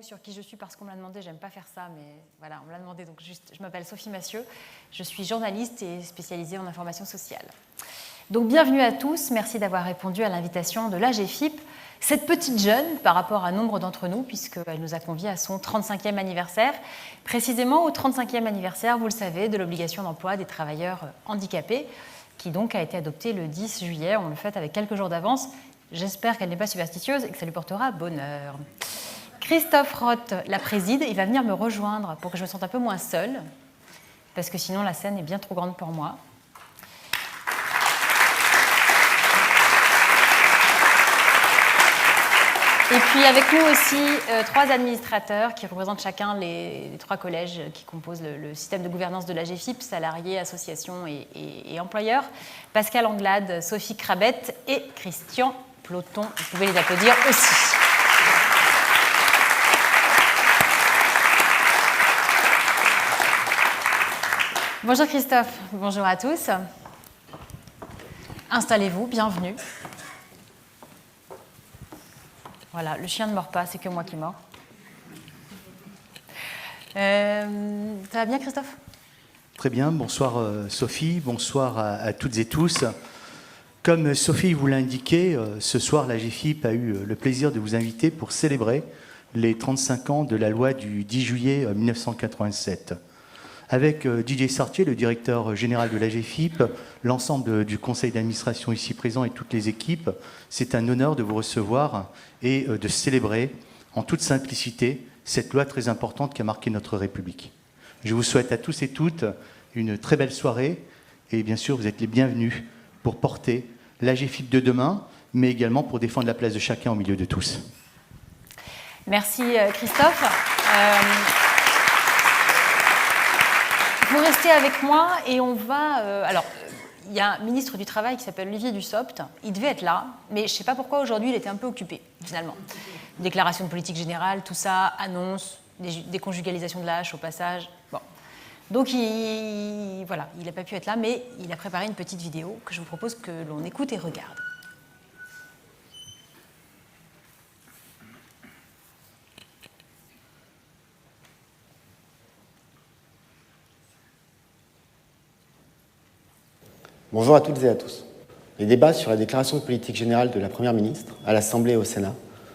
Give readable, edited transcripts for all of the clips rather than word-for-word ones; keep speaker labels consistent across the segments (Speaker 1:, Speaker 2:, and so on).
Speaker 1: Sur qui je suis parce qu'on me l'a demandé, j'aime pas faire ça, mais voilà, on me l'a demandé, donc juste, je m'appelle Sophie Massieu, je suis journaliste et spécialisée en information sociale. Donc bienvenue à tous, merci d'avoir répondu à l'invitation de l'AGFIP, cette petite jeune par rapport à nombre d'entre nous, puisqu'elle nous a conviés à son 35e anniversaire, précisément au 35e anniversaire, vous le savez, de l'obligation d'emploi des travailleurs handicapés, qui donc a été adoptée le 10 juillet, on le fête avec quelques jours d'avance, j'espère qu'elle n'est pas superstitieuse et que ça lui portera bonheur. Christophe Roth la préside, il va venir me rejoindre pour que je me sente un peu moins seule, parce que sinon la scène est bien trop grande pour moi. Et puis avec nous aussi trois administrateurs qui représentent chacun les trois collèges qui composent le système de gouvernance de l'AGFIP, salariés, associations et employeurs. Pascal Anglade, Sophie Crabette et Christian Ploton. Vous pouvez les applaudir aussi. Bonjour Christophe, bonjour à tous. Installez-vous, bienvenue. Voilà, le chien ne mord pas, c'est que moi qui mords. Ça va bien Christophe ?
Speaker 2: Très bien, bonsoir Sophie, bonsoir à toutes et tous. Comme Sophie vous l'a indiqué, ce soir l'AGFIP a eu le plaisir de vous inviter pour célébrer les 35 ans de la loi du 10 juillet 1987. Avec Didier Sartier, le directeur général de l'AGFIP, l'ensemble du conseil d'administration ici présent et toutes les équipes, c'est un honneur de vous recevoir et de célébrer en toute simplicité cette loi très importante qui a marqué notre République. Je vous souhaite à tous et toutes une très belle soirée et bien sûr vous êtes les bienvenus pour porter l'AGFIP de demain, mais également pour défendre la place de chacun au milieu de tous.
Speaker 1: Merci Christophe. Vous restez avec moi et on va... il y a un ministre du Travail qui s'appelle Olivier Dussopt. Il devait être là, mais je ne sais pas pourquoi aujourd'hui il était un peu occupé, finalement. Déclaration de politique générale, tout ça, annonce, déconjugalisation de l'âge au passage. Bon. Donc, il n'a pas pu être là, mais il a préparé une petite vidéo que je vous propose que l'on écoute et regarde.
Speaker 3: Bonjour à toutes et à tous. Les débats sur la déclaration de politique générale de la Première ministre à l'Assemblée et au Sénat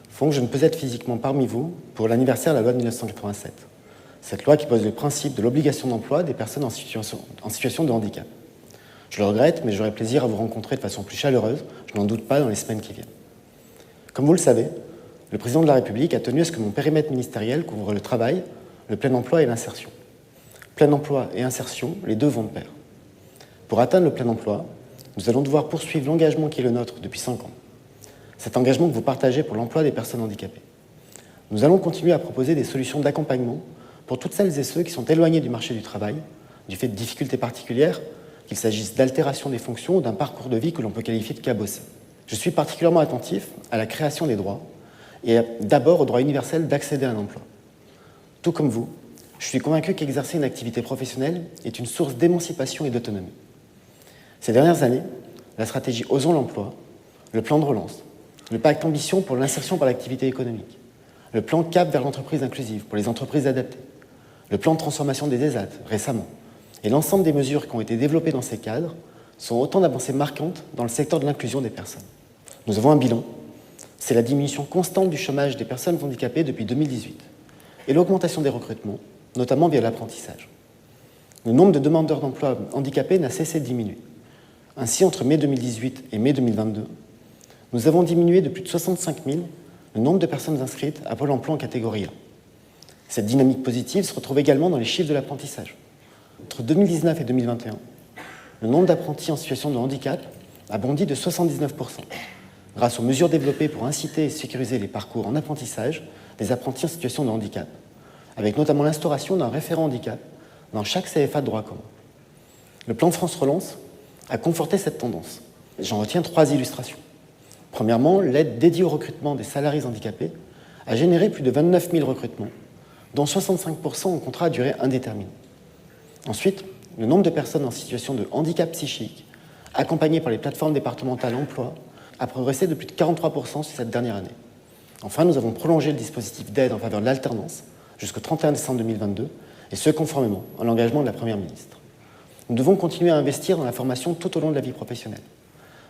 Speaker 3: font que je ne peux être physiquement parmi vous pour l'anniversaire de la loi de 1987. Cette loi qui pose le principe de l'obligation d'emploi des personnes en situation de handicap. Je le regrette, mais j'aurai plaisir à vous rencontrer de façon plus chaleureuse, je n'en doute pas, dans les semaines qui viennent. Comme vous le savez, le président de la République a tenu à ce que mon périmètre ministériel couvre le travail, le plein emploi et l'insertion. Plein emploi et insertion, les deux vont de pair. Pour atteindre le plein emploi, nous allons devoir poursuivre l'engagement qui est le nôtre depuis 5 ans. Cet engagement que vous partagez pour l'emploi des personnes handicapées. Nous allons continuer à proposer des solutions d'accompagnement pour toutes celles et ceux qui sont éloignés du marché du travail, du fait de difficultés particulières, qu'il s'agisse d'altération des fonctions ou d'un parcours de vie que l'on peut qualifier de cabossé. Je suis particulièrement attentif à la création des droits et d'abord au droit universel d'accéder à un emploi. Tout comme vous, je suis convaincu qu'exercer une activité professionnelle est une source d'émancipation et d'autonomie. Ces dernières années, la stratégie Osons l'emploi, le plan de relance, le pacte ambition pour l'insertion par l'activité économique, le plan CAP vers l'entreprise inclusive pour les entreprises adaptées, le plan de transformation des ESAT récemment, et l'ensemble des mesures qui ont été développées dans ces cadres sont autant d'avancées marquantes dans le secteur de l'inclusion des personnes. Nous avons un bilan, c'est la diminution constante du chômage des personnes handicapées depuis 2018 et l'augmentation des recrutements, notamment via l'apprentissage. Le nombre de demandeurs d'emploi handicapés n'a cessé de diminuer. Ainsi, entre mai 2018 et mai 2022, nous avons diminué de plus de 65 000 le nombre de personnes inscrites à Pôle emploi en catégorie A. Cette dynamique positive se retrouve également dans les chiffres de l'apprentissage. Entre 2019 et 2021, le nombre d'apprentis en situation de handicap a bondi de 79%, grâce aux mesures développées pour inciter et sécuriser les parcours en apprentissage des apprentis en situation de handicap, avec notamment l'instauration d'un référent handicap dans chaque CFA de droit commun. Le plan de France Relance a conforté cette tendance. J'en retiens 3 illustrations. Premièrement, l'aide dédiée au recrutement des salariés handicapés a généré plus de 29 000 recrutements, dont 65% en contrat à durée indéterminée. Ensuite, le nombre de personnes en situation de handicap psychique, accompagnées par les plateformes départementales emploi, a progressé de plus de 43% sur cette dernière année. Enfin, nous avons prolongé le dispositif d'aide en faveur de l'alternance jusqu'au 31 décembre 2022, et ce conformément à l'engagement de la Première ministre. Nous devons continuer à investir dans la formation tout au long de la vie professionnelle.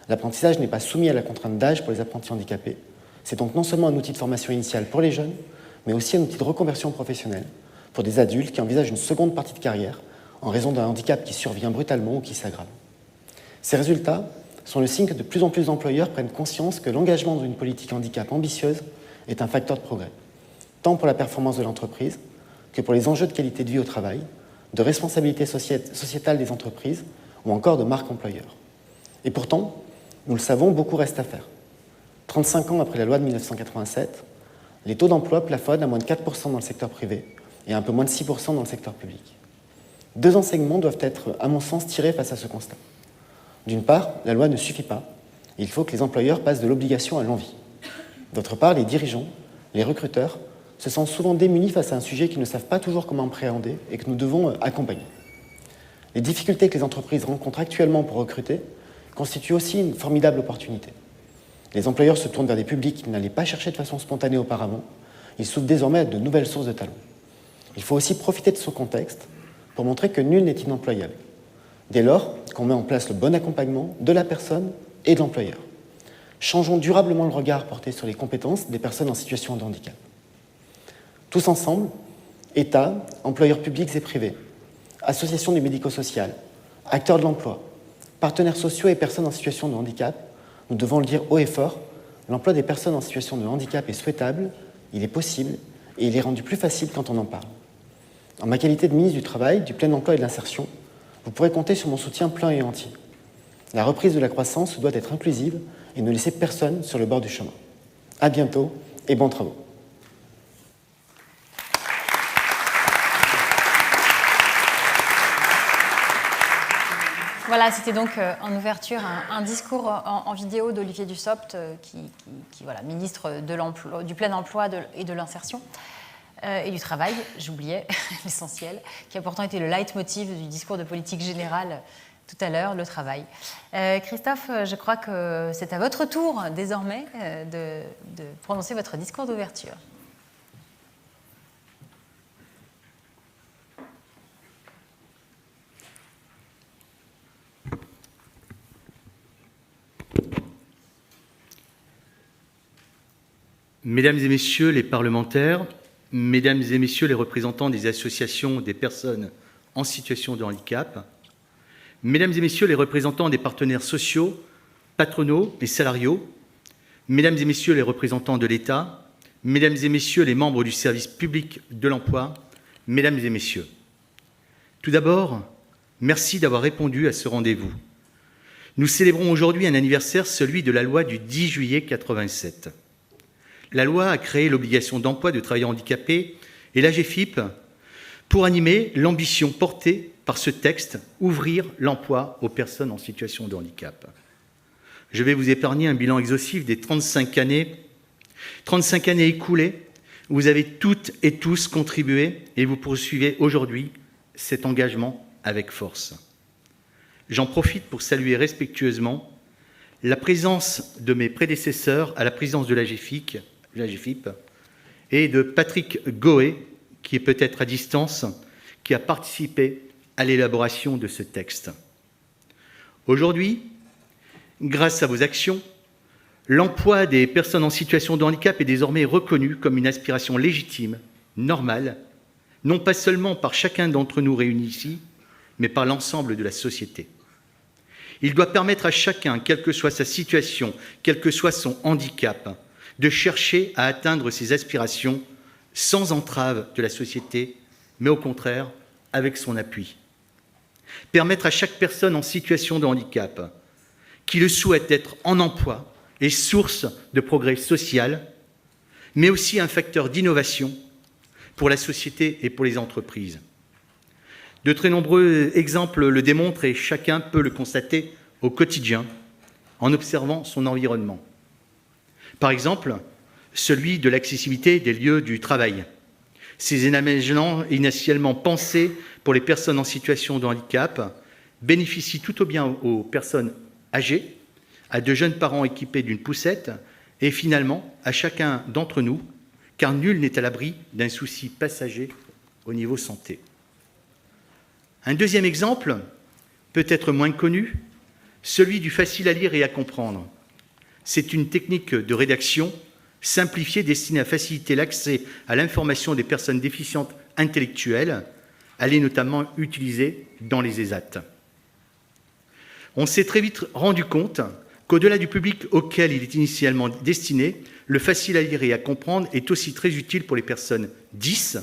Speaker 3: L'apprentissage n'est pas soumis à la contrainte d'âge pour les apprentis handicapés. C'est donc non seulement un outil de formation initiale pour les jeunes, mais aussi un outil de reconversion professionnelle pour des adultes qui envisagent une seconde partie de carrière en raison d'un handicap qui survient brutalement ou qui s'aggrave. Ces résultats sont le signe que de plus en plus d'employeurs prennent conscience que l'engagement dans une politique handicap ambitieuse est un facteur de progrès, tant pour la performance de l'entreprise que pour les enjeux de qualité de vie au travail, de responsabilité sociétale des entreprises ou encore de marque employeur. Et pourtant, nous le savons, beaucoup reste à faire. 35 ans après la loi de 1987, les taux d'emploi plafonnent à moins de 4% dans le secteur privé et à un peu moins de 6% dans le secteur public. Deux enseignements doivent être, à mon sens, tirés face à ce constat. D'une part, la loi ne suffit pas. Il faut que les employeurs passent de l'obligation à l'envie. D'autre part, les dirigeants, les recruteurs, se sentent souvent démunis face à un sujet qu'ils ne savent pas toujours comment appréhender et que nous devons accompagner. Les difficultés que les entreprises rencontrent actuellement pour recruter constituent aussi une formidable opportunité. Les employeurs se tournent vers des publics qu'ils n'allaient pas chercher de façon spontanée auparavant. Ils s'ouvrent désormais à de nouvelles sources de talents. Il faut aussi profiter de ce contexte pour montrer que nul n'est inemployable. Dès lors qu'on met en place le bon accompagnement de la personne et de l'employeur. Changeons durablement le regard porté sur les compétences des personnes en situation de handicap. Tous ensemble, État, employeurs publics et privés, associations du médico-social, acteurs de l'emploi, partenaires sociaux et personnes en situation de handicap, nous devons le dire haut et fort, l'emploi des personnes en situation de handicap est souhaitable, il est possible et il est rendu plus facile quand on en parle. En ma qualité de ministre du Travail, du Plein Emploi et de l'Insertion, vous pourrez compter sur mon soutien plein et entier. La reprise de la croissance doit être inclusive et ne laisser personne sur le bord du chemin. À bientôt et bons travaux.
Speaker 1: Voilà, c'était donc en ouverture un discours en vidéo d'Olivier Dussopt, qui voilà, ministre de l'emploi, du plein emploi et de l'insertion et du travail, j'oubliais l'essentiel, qui a pourtant été le leitmotiv du discours de politique générale tout à l'heure, le travail. Christophe, je crois que c'est à votre tour désormais de prononcer votre discours d'ouverture.
Speaker 2: Mesdames et messieurs les parlementaires, mesdames et messieurs les représentants des associations des personnes en situation de handicap, mesdames et messieurs les représentants des partenaires sociaux, patronaux et salariaux, mesdames et messieurs les représentants de l'État, mesdames et messieurs les membres du service public de l'emploi, mesdames et messieurs. Tout d'abord, merci d'avoir répondu à ce rendez-vous. Nous célébrons aujourd'hui un anniversaire, celui de la loi du 10 juillet 87. La loi a créé l'obligation d'emploi de travailleurs handicapés et l'AGEFIP pour animer l'ambition portée par ce texte, ouvrir l'emploi aux personnes en situation de handicap. Je vais vous épargner un bilan exhaustif des 35 années écoulées où vous avez toutes et tous contribué et vous poursuivez aujourd'hui cet engagement avec force. J'en profite pour saluer respectueusement la présence de mes prédécesseurs à la présidence de l'AGEFIP et de Patrick Goé, qui est peut-être à distance, qui a participé à l'élaboration de ce texte. Aujourd'hui, grâce à vos actions, l'emploi des personnes en situation de handicap est désormais reconnu comme une aspiration légitime, normale, non pas seulement par chacun d'entre nous réunis ici, mais par l'ensemble de la société. Il doit permettre à chacun, quelle que soit sa situation, quel que soit son handicap, de chercher à atteindre ses aspirations sans entrave de la société, mais au contraire, avec son appui. Permettre à chaque personne en situation de handicap qui le souhaite d'être en emploi est source de progrès social, mais aussi un facteur d'innovation pour la société et pour les entreprises. De très nombreux exemples le démontrent et chacun peut le constater au quotidien en observant son environnement. Par exemple, celui de l'accessibilité des lieux du travail. Ces aménagements initialement pensés pour les personnes en situation de handicap bénéficient tout au bien aux personnes âgées, à de jeunes parents équipés d'une poussette, et finalement à chacun d'entre nous, car nul n'est à l'abri d'un souci passager au niveau santé. Un deuxième exemple, peut-être moins connu, celui du facile à lire et à comprendre. C'est une technique de rédaction simplifiée destinée à faciliter l'accès à l'information des personnes déficientes intellectuelles. Elle est notamment utilisée dans les ESAT. On s'est très vite rendu compte qu'au-delà du public auquel il est initialement destiné, le facile à lire et à comprendre est aussi très utile pour les personnes 10,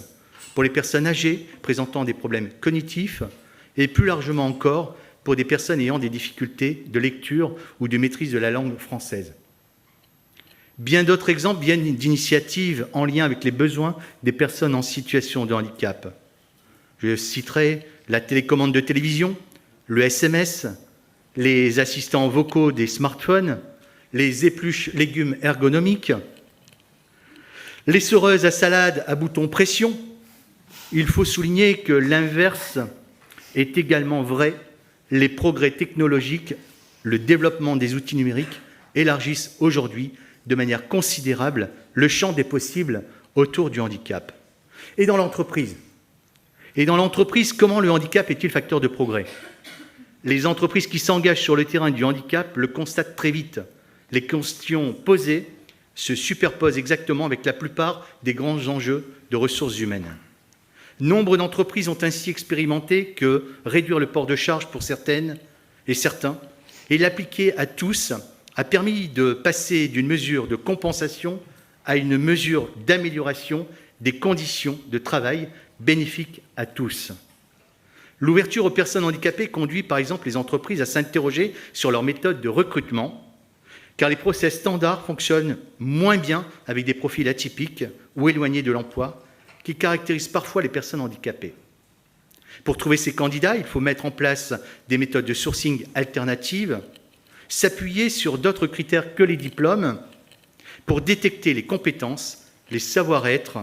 Speaker 2: pour les personnes âgées présentant des problèmes cognitifs et plus largement encore pour des personnes ayant des difficultés de lecture ou de maîtrise de la langue française. Bien d'autres exemples viennent d'initiatives en lien avec les besoins des personnes en situation de handicap. Je citerai la télécommande de télévision, le SMS, les assistants vocaux des smartphones, les épluches légumes ergonomiques, les soreuses à salade à bouton pression. Il faut souligner que l'inverse est également vrai. Les progrès technologiques, le développement des outils numériques élargissent aujourd'hui de manière considérable le champ des possibles autour du handicap. Et dans l'entreprise, comment le handicap est-il facteur de progrès? Les entreprises qui s'engagent sur le terrain du handicap le constatent très vite. Les questions posées se superposent exactement avec la plupart des grands enjeux de ressources humaines. Nombre d'entreprises ont ainsi expérimenté que réduire le port de charge pour certaines et certains et l'appliquer à tous a permis de passer d'une mesure de compensation à une mesure d'amélioration des conditions de travail bénéfiques à tous. L'ouverture aux personnes handicapées conduit par exemple les entreprises à s'interroger sur leurs méthodes de recrutement, car les process standards fonctionnent moins bien avec des profils atypiques ou éloignés de l'emploi, qui caractérisent parfois les personnes handicapées. Pour trouver ces candidats, il faut mettre en place des méthodes de sourcing alternatives, s'appuyer sur d'autres critères que les diplômes pour détecter les compétences, les savoir-être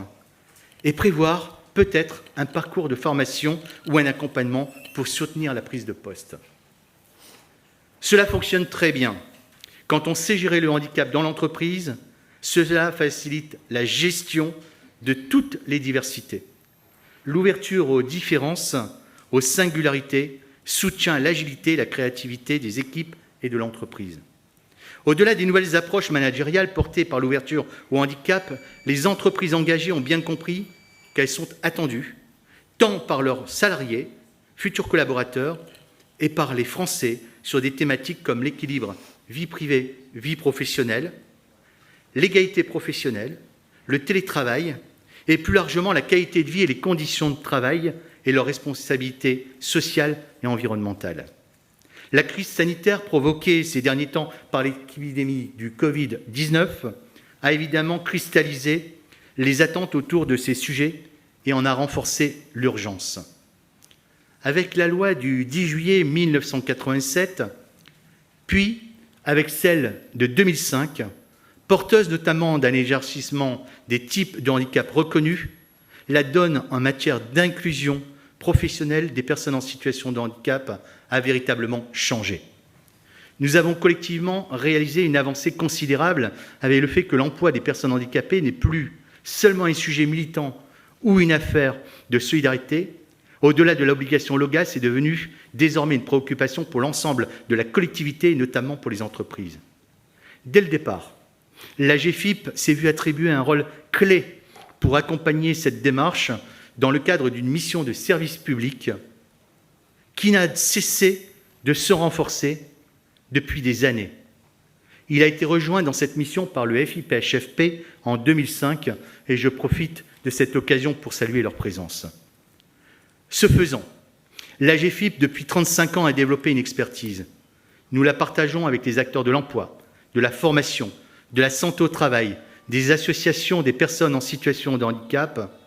Speaker 2: et prévoir peut-être un parcours de formation ou un accompagnement pour soutenir la prise de poste. Cela fonctionne très bien. Quand on sait gérer le handicap dans l'entreprise, cela facilite la gestion de toutes les diversités. L'ouverture aux différences, aux singularités, soutient l'agilité et la créativité des équipes et de l'entreprise. Au-delà des nouvelles approches managériales portées par l'ouverture au handicap, les entreprises engagées ont bien compris qu'elles sont attendues, tant par leurs salariés, futurs collaborateurs, et par les Français sur des thématiques comme l'équilibre vie privée, vie professionnelle, l'égalité professionnelle, le télétravail, et plus largement la qualité de vie et les conditions de travail et leurs responsabilités sociales et environnementales. La crise sanitaire provoquée ces derniers temps par l'épidémie du Covid-19 a évidemment cristallisé les attentes autour de ces sujets et en a renforcé l'urgence. Avec la loi du 10 juillet 1987, puis avec celle de 2005, porteuse notamment d'un élargissement des types de handicap reconnus, la donne en matière d'inclusion professionnelle des personnes en situation de handicap a véritablement changé. Nous avons collectivement réalisé une avancée considérable avec le fait que l'emploi des personnes handicapées n'est plus seulement un sujet militant ou une affaire de solidarité. Au-delà de l'obligation légale, c'est devenu désormais une préoccupation pour l'ensemble de la collectivité et notamment pour les entreprises. Dès le départ, la GFIP s'est vue attribuer un rôle clé pour accompagner cette démarche dans le cadre d'une mission de service public qui n'a cessé de se renforcer depuis des années. Il a été rejoint dans cette mission par le FIPHFP en 2005 et je profite de cette occasion pour saluer leur présence. Ce faisant, la GFIP, depuis 35 ans, a développé une expertise. Nous la partageons avec les acteurs de l'emploi, de la formation, de la santé au travail, des associations des personnes en situation de handicap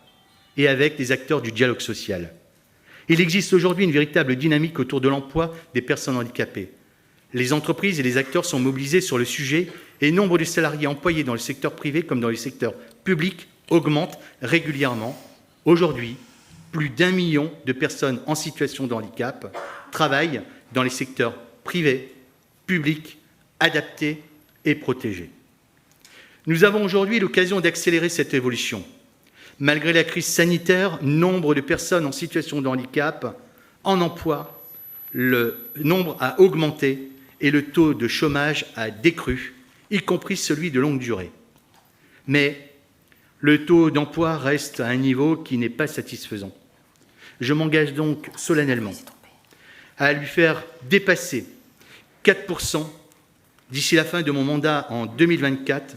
Speaker 2: et avec les acteurs du dialogue social. Il existe aujourd'hui une véritable dynamique autour de l'emploi des personnes handicapées. Les entreprises et les acteurs sont mobilisés sur le sujet et le nombre de salariés employés dans le secteur privé comme dans le secteur public augmente régulièrement. Aujourd'hui, plus d'1 million de personnes en situation de handicap travaillent dans les secteurs privés, publics, adaptés et protégés. Nous avons aujourd'hui l'occasion d'accélérer cette évolution. Malgré la crise sanitaire, nombre de personnes en situation de handicap en emploi, le nombre a augmenté et le taux de chômage a décru, y compris celui de longue durée. Mais le taux d'emploi reste à un niveau qui n'est pas satisfaisant. Je m'engage donc solennellement à lui faire dépasser 4% d'ici la fin de mon mandat en 2024.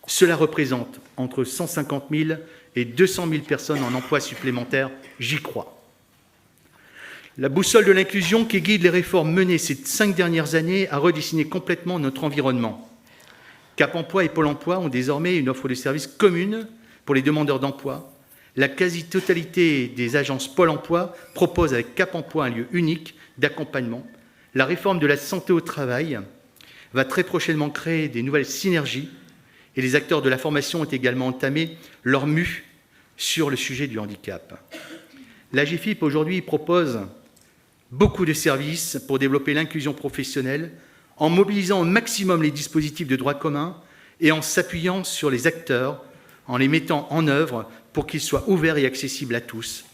Speaker 2: Cela représente entre 150 000 et 200 000 personnes en emploi supplémentaire, j'y crois. La boussole de l'inclusion qui guide les réformes menées ces 5 dernières années a redessiné complètement notre environnement. Cap Emploi et Pôle Emploi ont désormais une offre de services commune pour les demandeurs d'emploi. La quasi-totalité des agences Pôle Emploi propose avec Cap Emploi un lieu unique d'accompagnement. La réforme de la santé au travail va très prochainement créer des nouvelles synergies et les acteurs de la formation ont également entamé leur mue sur le sujet du handicap. L'AGEFIP aujourd'hui propose beaucoup de services pour développer l'inclusion professionnelle en mobilisant au maximum les dispositifs de droit commun et en s'appuyant sur les acteurs, en les mettant en œuvre pour qu'ils soient ouverts et accessibles à tous,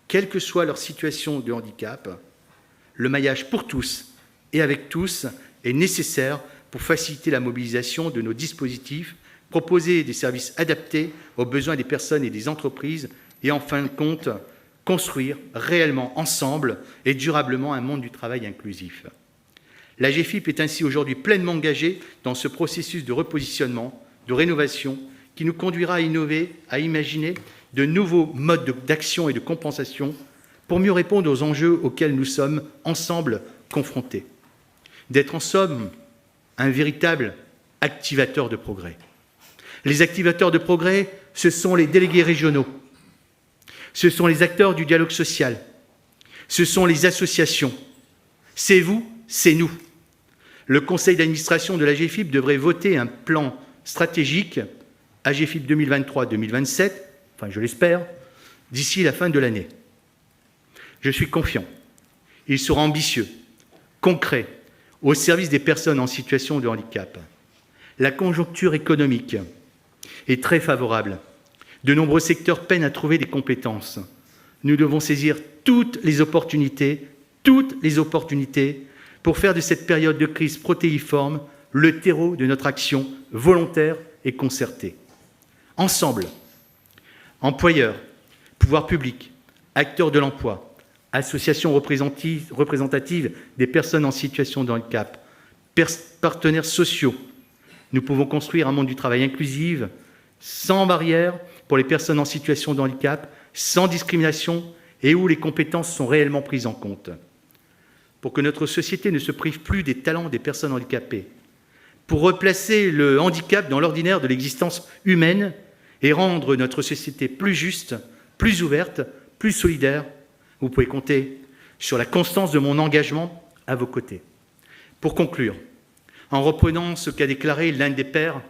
Speaker 2: quelle que soit leur situation de handicap. Le maillage pour tous et avec tous est nécessaire pour faciliter la mobilisation de nos dispositifs, proposer des services adaptés aux besoins des personnes et des entreprises et en fin de compte, construire réellement ensemble et durablement un monde du travail inclusif. L'AGEFIP est ainsi aujourd'hui pleinement engagée dans ce processus de repositionnement, de rénovation, qui nous conduira à innover, à imaginer de nouveaux modes d'action et de compensation pour mieux répondre aux enjeux auxquels nous sommes ensemble confrontés. D'être en somme un véritable activateur de progrès. Les activateurs de progrès, ce sont les délégués régionaux, ce sont les acteurs du dialogue social, ce sont les associations. C'est vous, c'est nous. Le conseil d'administration de l'AGEFIP devrait voter un plan stratégique AGEFIP 2023-2027, enfin je l'espère, d'ici la fin de l'année. Je suis confiant. Il sera ambitieux, concret, au service des personnes en situation de handicap. La conjoncture économique est très favorable. De nombreux secteurs peinent à trouver des compétences. Nous devons saisir toutes les opportunités pour faire de cette période de crise protéiforme le terreau de notre action volontaire et concertée. Ensemble, employeurs, pouvoirs publics, acteurs de l'emploi, associations représentatives des personnes en situation de handicap, partenaires sociaux, nous pouvons construire un monde du travail inclusif, sans barrière pour les personnes en situation de handicap, sans discrimination et où les compétences sont réellement prises en compte. Pour que notre société ne se prive plus des talents des personnes handicapées, pour replacer le handicap dans l'ordinaire de l'existence humaine et rendre notre société plus juste, plus ouverte, plus solidaire, vous pouvez compter sur la constance de mon engagement à vos côtés. Pour conclure, en reprenant ce qu'a déclaré l'un des pères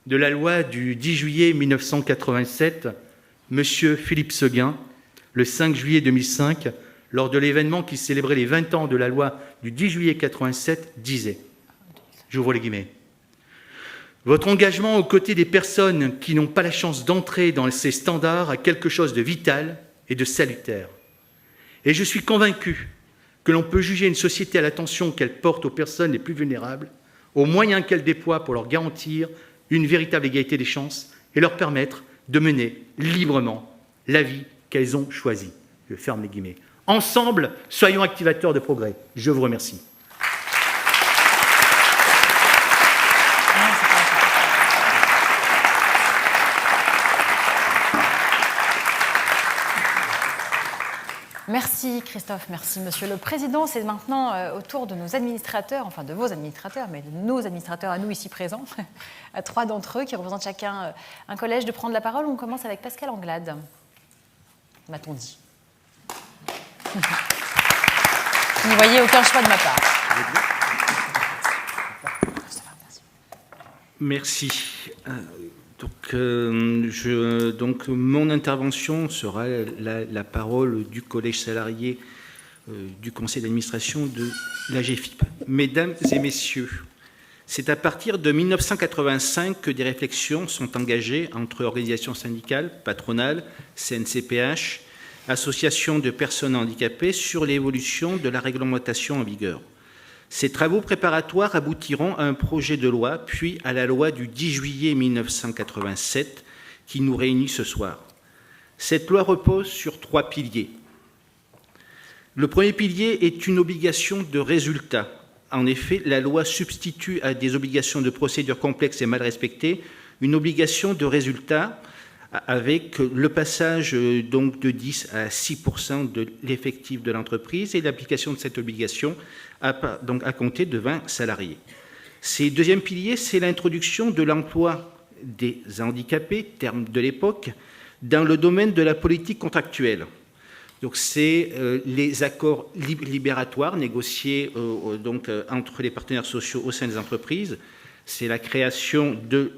Speaker 2: de la loi du 10 juillet 1987, M. Philippe Séguin, le 5 juillet 2005, lors de l'événement qui célébrait les 20 ans de la loi du 10 juillet 1987, disait, j'ouvre les guillemets, « Votre engagement aux côtés des personnes qui n'ont pas la chance d'entrer dans ces standards a quelque chose de vital et de salutaire. Et je suis convaincu que l'on peut juger une société à l'attention qu'elle porte aux personnes les plus vulnérables, aux moyens qu'elle déploie pour leur garantir une véritable égalité des chances et leur permettre de mener librement la vie qu'elles ont choisie. » Je ferme les guillemets. Ensemble, soyons activateurs de progrès. Je vous remercie.
Speaker 1: Merci Christophe, merci Monsieur le Président. C'est maintenant au tour de nos administrateurs, enfin de vos administrateurs, mais de nos administrateurs à nous ici présents, à 3 d'entre eux qui représentent chacun un collège, de prendre la parole. On commence avec Pascal Anglade, m'a-t-on dit. Vous ne voyez aucun choix de ma part.
Speaker 4: Merci. Donc, mon intervention sera la parole du collège salarié du conseil d'administration de l'AGEFIP. Mesdames et messieurs, C'est à partir de 1985 que des réflexions sont engagées entre organisations syndicales, patronales, CNCPH, associations de personnes handicapées sur l'évolution de la réglementation en vigueur. Ces travaux préparatoires aboutiront à un projet de loi, puis à la loi du 10 juillet 1987 qui nous réunit ce soir. Cette loi repose sur 3 piliers. Le premier pilier est une obligation de résultat. En effet, la loi substitue à des obligations de procédure complexes et mal respectées une obligation de résultat avec le passage donc de 10 à 6% de l'effectif de l'entreprise et l'application de cette obligation à compter de 20 salariés. Le deuxième pilier, c'est l'introduction de l'emploi des handicapés, terme de l'époque, dans le domaine de la politique contractuelle. Donc, c'est les accords libératoires négociés entre les partenaires sociaux au sein des entreprises. C'est la création de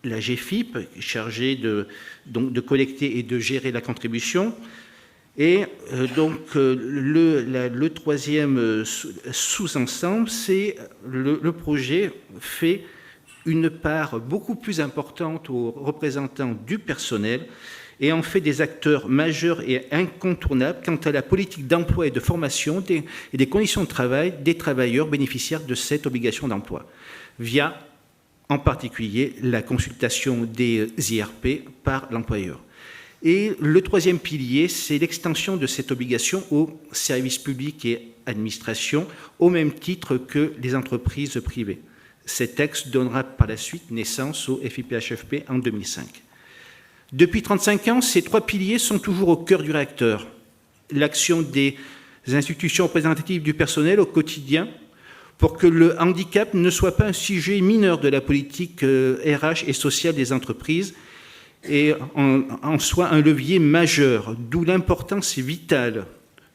Speaker 4: la GFIP, chargée de collecter et de gérer la contribution. Et le troisième sous-ensemble, c'est le projet fait une part beaucoup plus importante aux représentants du personnel et en fait des acteurs majeurs et incontournables quant à la politique d'emploi et de formation et des conditions de travail des travailleurs bénéficiaires de cette obligation d'emploi, via en particulier la consultation des IRP par l'employeur. Et le troisième pilier, c'est l'extension de cette obligation aux services publics et administrations, au même titre que les entreprises privées. Cet texte donnera par la suite naissance au FIPHFP en 2005. Depuis 35 ans, ces 3 piliers sont toujours au cœur du réacteur. L'action des institutions représentatives du personnel au quotidien pour que le handicap ne soit pas un sujet mineur de la politique RH et sociale des entreprises et en soit un levier majeur, d'où l'importance vitale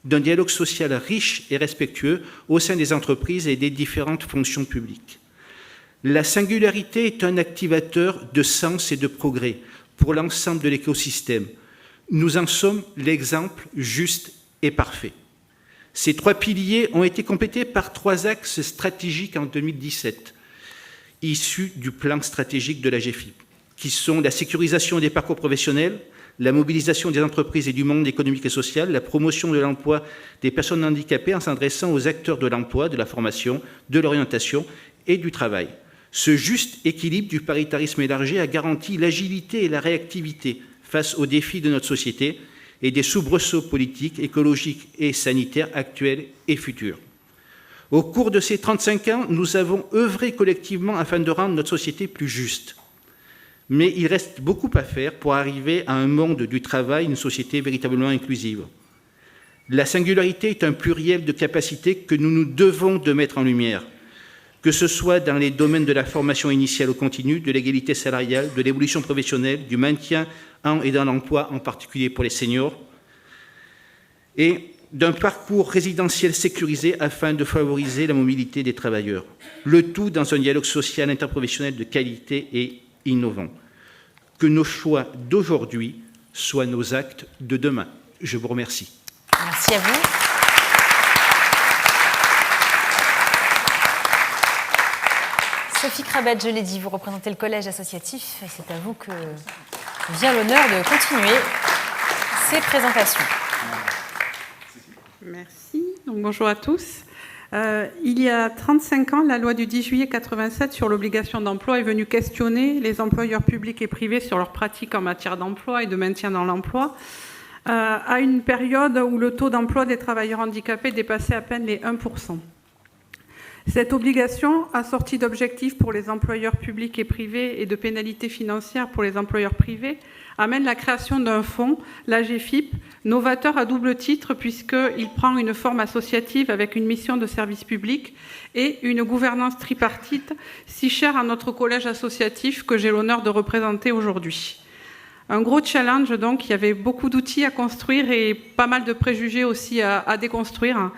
Speaker 4: d'un dialogue social riche et respectueux au sein des entreprises et des différentes fonctions publiques. La singularité est un activateur de sens et de progrès pour l'ensemble de l'écosystème. Nous en sommes l'exemple juste et parfait. Ces 3 piliers ont été complétés par 3 axes stratégiques en 2017, issus du plan stratégique de la GFIP, qui sont la sécurisation des parcours professionnels, la mobilisation des entreprises et du monde économique et social, la promotion de l'emploi des personnes handicapées en s'adressant aux acteurs de l'emploi, de la formation, de l'orientation et du travail. Ce juste équilibre du paritarisme élargi a garanti l'agilité et la réactivité face aux défis de notre société et des soubresauts politiques, écologiques et sanitaires actuels et futurs. Au cours de ces 35 ans, nous avons œuvré collectivement afin de rendre notre société plus juste. Mais il reste beaucoup à faire pour arriver à un monde du travail, une société véritablement inclusive. La singularité est un pluriel de capacités que nous nous devons de mettre en lumière, que ce soit dans les domaines de la formation initiale au continu, de l'égalité salariale, de l'évolution professionnelle, du maintien en et dans l'emploi, en particulier pour les seniors, et d'un parcours résidentiel sécurisé afin de favoriser la mobilité des travailleurs. Le tout dans un dialogue social interprofessionnel de qualité et innovant. Que nos choix d'aujourd'hui soient nos actes de demain. Je vous remercie.
Speaker 1: Merci à vous. Sophie Crabette, je l'ai dit, vous représentez le collège associatif et c'est à vous que vient l'honneur de continuer ces présentations.
Speaker 5: Merci. Donc, bonjour à tous. Il y a 35 ans, la loi du 10 juillet 87 sur l'obligation d'emploi est venue questionner les employeurs publics et privés sur leurs pratiques en matière d'emploi et de maintien dans l'emploi, à une période où le taux d'emploi des travailleurs handicapés dépassait à peine les 1%. Cette obligation, assortie d'objectifs pour les employeurs publics et privés et de pénalités financières pour les employeurs privés, amène la création d'un fonds, la GFIP, novateur à double titre puisqu'il prend une forme associative avec une mission de service public et une gouvernance tripartite si chère à notre collège associatif que j'ai l'honneur de représenter aujourd'hui. Un gros challenge donc, il y avait beaucoup d'outils à construire et pas mal de préjugés aussi à déconstruire.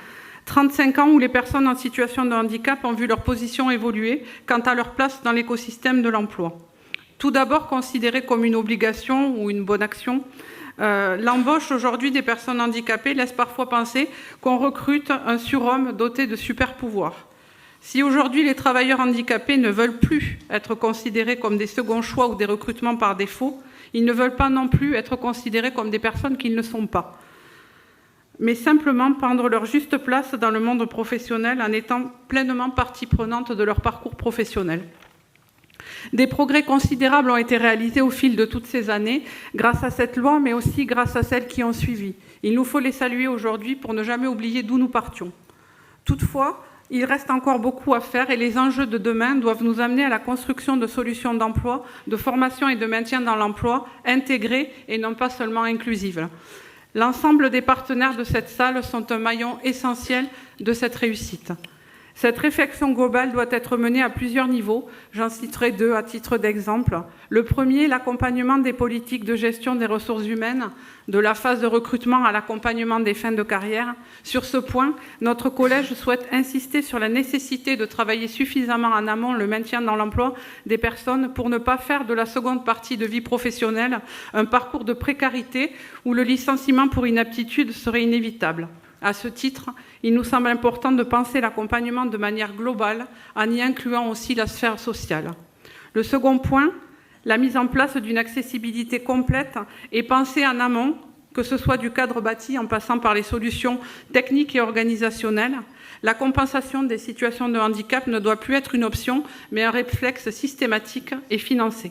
Speaker 5: 35 ans où les personnes en situation de handicap ont vu leur position évoluer quant à leur place dans l'écosystème de l'emploi. Tout d'abord considérée comme une obligation ou une bonne action, l'embauche aujourd'hui des personnes handicapées laisse parfois penser qu'on recrute un surhomme doté de super pouvoirs. Si aujourd'hui les travailleurs handicapés ne veulent plus être considérés comme des seconds choix ou des recrutements par défaut, ils ne veulent pas non plus être considérés comme des personnes qu'ils ne sont pas, mais simplement prendre leur juste place dans le monde professionnel en étant pleinement partie prenante de leur parcours professionnel. Des progrès considérables ont été réalisés au fil de toutes ces années, grâce à cette loi, mais aussi grâce à celles qui ont suivi. Il nous faut les saluer aujourd'hui pour ne jamais oublier d'où nous partions. Toutefois, il reste encore beaucoup à faire et les enjeux de demain doivent nous amener à la construction de solutions d'emploi, de formation et de maintien dans l'emploi, intégrées et non pas seulement inclusives. L'ensemble des partenaires de cette salle sont un maillon essentiel de cette réussite. Cette réflexion globale doit être menée à plusieurs niveaux. J'en citerai 2 à titre d'exemple. Le premier, l'accompagnement des politiques de gestion des ressources humaines, de la phase de recrutement à l'accompagnement des fins de carrière. Sur ce point, notre collège souhaite insister sur la nécessité de travailler suffisamment en amont le maintien dans l'emploi des personnes pour ne pas faire de la seconde partie de vie professionnelle un parcours de précarité où le licenciement pour inaptitude serait inévitable. À ce titre, il nous semble important de penser l'accompagnement de manière globale, en y incluant aussi la sphère sociale. Le second point, la mise en place d'une accessibilité complète et pensée en amont, que ce soit du cadre bâti en passant par les solutions techniques et organisationnelles. La compensation des situations de handicap ne doit plus être une option, mais un réflexe systématique et financé.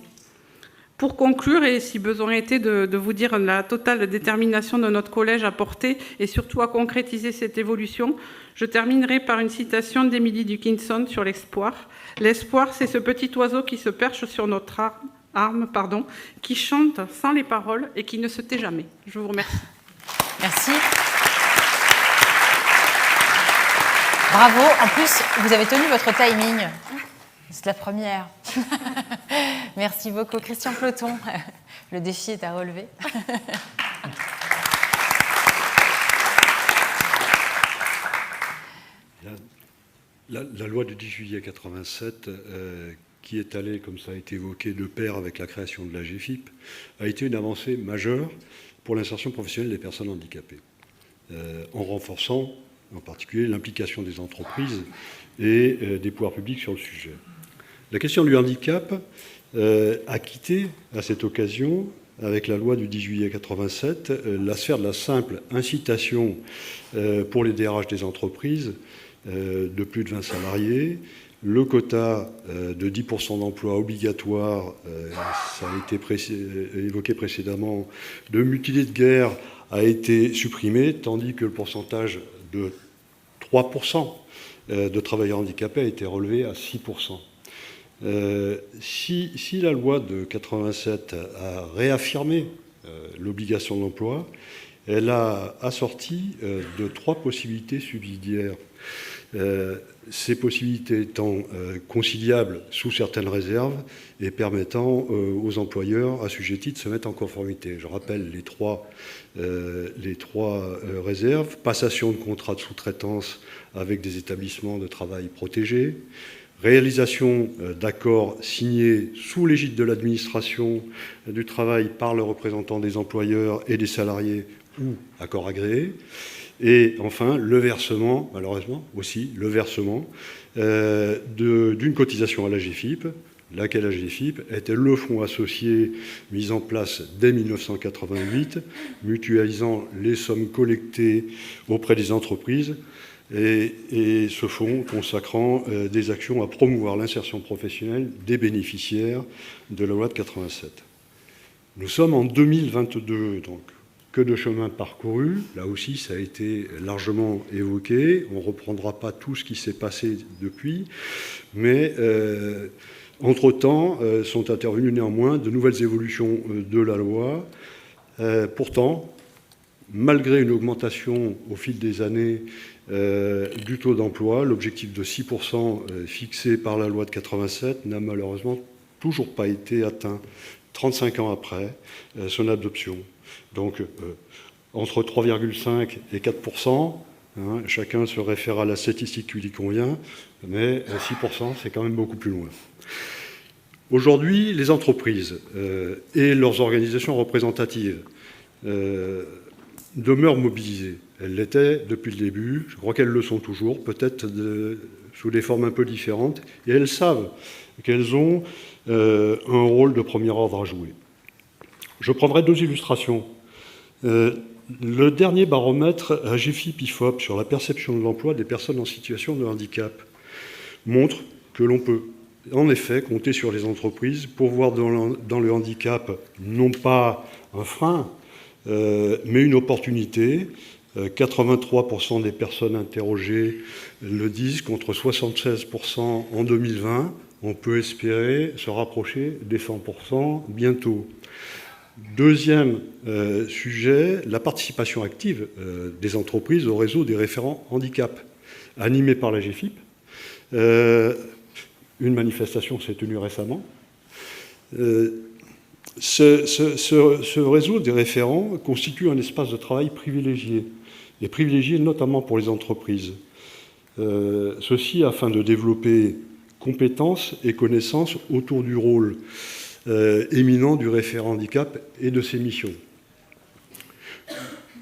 Speaker 5: Pour conclure, et si besoin était de vous dire la totale détermination de notre collège à porter et surtout à concrétiser cette évolution, je terminerai par une citation d'Emily Dickinson sur l'espoir. L'espoir, c'est ce petit oiseau qui se perche sur notre arme, qui chante sans les paroles et qui ne se tait jamais. Je vous remercie.
Speaker 1: Merci. Bravo. En plus, vous avez tenu votre timing. C'est la première. Merci beaucoup, Christian Ploton. Le défi est à relever.
Speaker 6: La loi du 10 juillet 1987, qui est allée, comme ça a été évoqué, de pair avec la création de la GFIP, a été une avancée majeure pour l'insertion professionnelle des personnes handicapées, en renforçant en particulier l'implication des entreprises et des pouvoirs publics sur le sujet. La question du handicap a quitté, à cette occasion, avec la loi du 10 juillet 1987, la sphère de la simple incitation pour les DRH des entreprises de plus de 20 salariés. Le quota de 10% d'emploi obligatoire, ça a été évoqué précédemment, de mutilés de guerre a été supprimé, tandis que le pourcentage de 3% de travailleurs handicapés a été relevé à 6%. Si la loi de 1987 a réaffirmé l'obligation de l'emploi, elle a assorti de 3 possibilités subsidiaires. Ces possibilités étant conciliables sous certaines réserves et permettant aux employeurs assujettis de se mettre en conformité. Je rappelle les trois réserves: passation de contrats de sous-traitance avec des établissements de travail protégés, réalisation d'accords signés sous l'égide de l'administration du travail par le représentant des employeurs et des salariés ou accords agréés. Et enfin, le versement, malheureusement aussi, le versement d'une cotisation à la GFIP, laquelle la GFIP était le fonds associé mis en place dès 1988, mutualisant les sommes collectées auprès des entreprises et ce fonds consacrant des actions à promouvoir l'insertion professionnelle des bénéficiaires de la loi de 87. Nous sommes en 2022, donc. Que de chemin parcouru, là aussi ça a été largement évoqué, on ne reprendra pas tout ce qui s'est passé depuis, mais entre-temps sont intervenues néanmoins de nouvelles évolutions de la loi. Pourtant, malgré une augmentation au fil des années du taux d'emploi, l'objectif de 6% fixé par la loi de 87 n'a malheureusement toujours pas été atteint, 35 ans après son adoption. Donc, entre 3,5 et 4%, chacun se réfère à la statistique qui lui convient, mais 6%, c'est quand même beaucoup plus loin. Aujourd'hui, les entreprises et leurs organisations représentatives demeurent mobilisées. Elles l'étaient depuis le début, je crois qu'elles le sont toujours, peut-être sous des formes un peu différentes, et elles savent qu'elles ont un rôle de premier ordre à jouer. Je prendrai 2 illustrations. Le dernier baromètre AGEFIP-IFOP sur la perception de l'emploi des personnes en situation de handicap montre que l'on peut en effet compter sur les entreprises pour voir dans le handicap non pas un frein, mais une opportunité. 83% des personnes interrogées le disent, contre 76% en 2020. On peut espérer se rapprocher des 100% bientôt. Deuxième sujet, la participation active des entreprises au réseau des référents handicap, animé par la GFIP. Une manifestation s'est tenue récemment. Ce réseau des référents constitue un espace de travail privilégié, et privilégié notamment pour les entreprises. Ceci afin de développer compétences et connaissances autour du rôle éminent du référent handicap et de ses missions.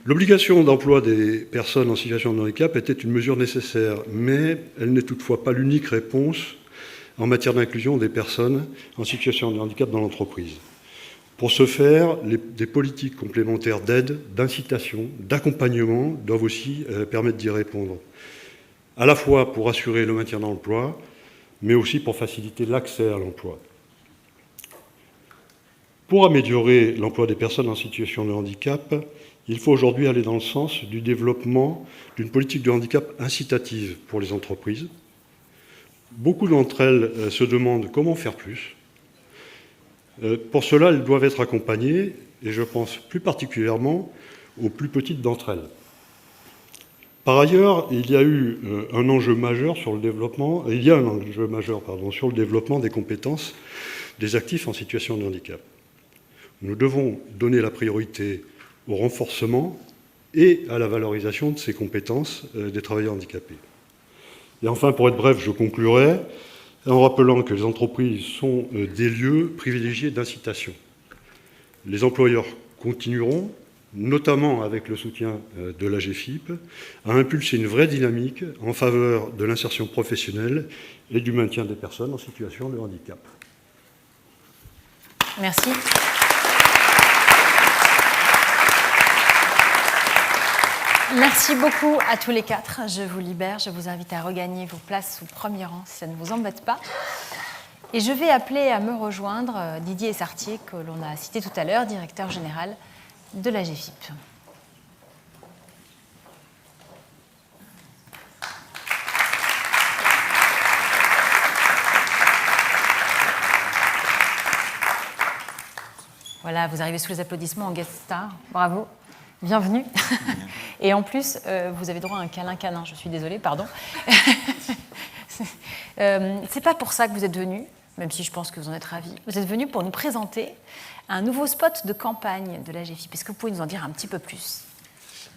Speaker 6: L'obligation d'emploi des personnes en situation de handicap était une mesure nécessaire, mais elle n'est toutefois pas l'unique réponse en matière d'inclusion des personnes en situation de handicap dans l'entreprise. Pour ce faire, des politiques complémentaires d'aide, d'incitation, d'accompagnement doivent aussi permettre d'y répondre, à la fois pour assurer le maintien dans l'emploi, mais aussi pour faciliter l'accès à l'emploi. Pour améliorer l'emploi des personnes en situation de handicap, il faut aujourd'hui aller dans le sens du développement d'une politique de handicap incitative pour les entreprises. Beaucoup d'entre elles se demandent comment faire plus. Pour cela, elles doivent être accompagnées, et je pense plus particulièrement aux plus petites d'entre elles. Par ailleurs, il y a un enjeu majeur sur le développement, sur le développement des compétences des actifs en situation de handicap. Nous devons donner la priorité au renforcement et à la valorisation de ces compétences des travailleurs handicapés. Et enfin, pour être bref, je conclurai en rappelant que les entreprises sont des lieux privilégiés d'incitation. Les employeurs continueront, notamment avec le soutien de l'AGFIP, à impulser une vraie dynamique en faveur de l'insertion professionnelle et du maintien des personnes en situation de handicap.
Speaker 1: Merci. Merci beaucoup à tous les 4. Je vous libère. Je vous invite à regagner vos places au premier rang si ça ne vous embête pas. Et je vais appeler à me rejoindre Didier Essartier, que l'on a cité tout à l'heure, directeur général de la GFIP. Voilà, vous arrivez sous les applaudissements en guest star. Bravo. Bienvenue. Et en plus, vous avez droit à un câlin canin. Je suis désolée, pardon. C'est pas pour ça que vous êtes venu, même si je pense que vous en êtes ravis. Vous êtes venu pour nous présenter un nouveau spot de campagne de la GFIP. Est-ce que vous pouvez nous en dire un petit peu plus ?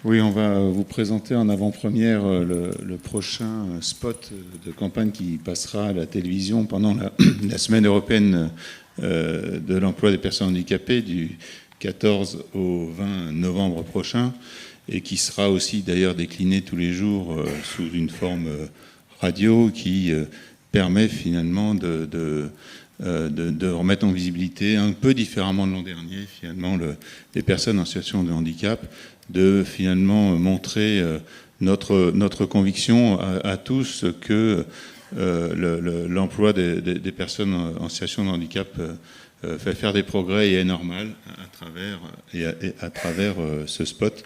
Speaker 7: Oui, on va vous présenter en avant-première le prochain spot de campagne qui passera à la télévision pendant la semaine européenne de l'emploi des personnes handicapées du 14 au 20 novembre prochain, et qui sera aussi d'ailleurs décliné tous les jours sous une forme radio qui permet finalement de remettre en visibilité un peu différemment de l'an dernier finalement les personnes en situation de handicap, de finalement montrer notre conviction à tous que l'emploi des personnes en situation de handicap fait faire des progrès et est normal à travers ce spot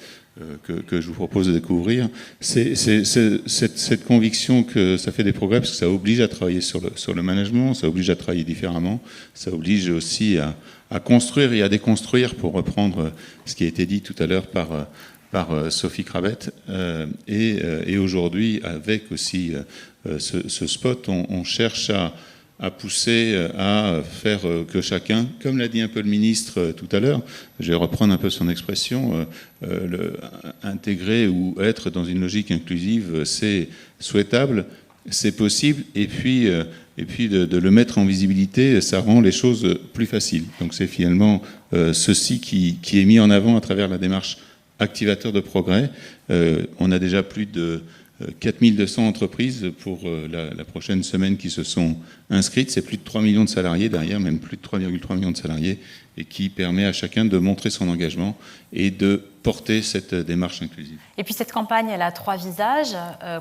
Speaker 7: que je vous propose de découvrir. C'est cette conviction que ça fait des progrès, parce que ça oblige à travailler sur le management, ça oblige à travailler différemment, ça oblige aussi à construire et à déconstruire, pour reprendre ce qui a été dit tout à l'heure par Sophie Crabette. Et aujourd'hui, avec aussi ce spot, on cherche à pousser à faire que chacun, comme l'a dit un peu le ministre tout à l'heure, je vais reprendre un peu son expression, intégrer ou être dans une logique inclusive, c'est souhaitable, c'est possible, et puis de le mettre en visibilité, ça rend les choses plus faciles. Donc c'est finalement ceci qui est mis en avant à travers la démarche activateur de progrès. On a déjà plus de 4200 entreprises pour la prochaine semaine qui se sont inscrites. C'est plus de 3 millions de salariés derrière, même plus de 3,3 millions de salariés, et qui permet à chacun de montrer son engagement et de porter cette démarche inclusive.
Speaker 1: Et puis cette campagne, elle a 3 visages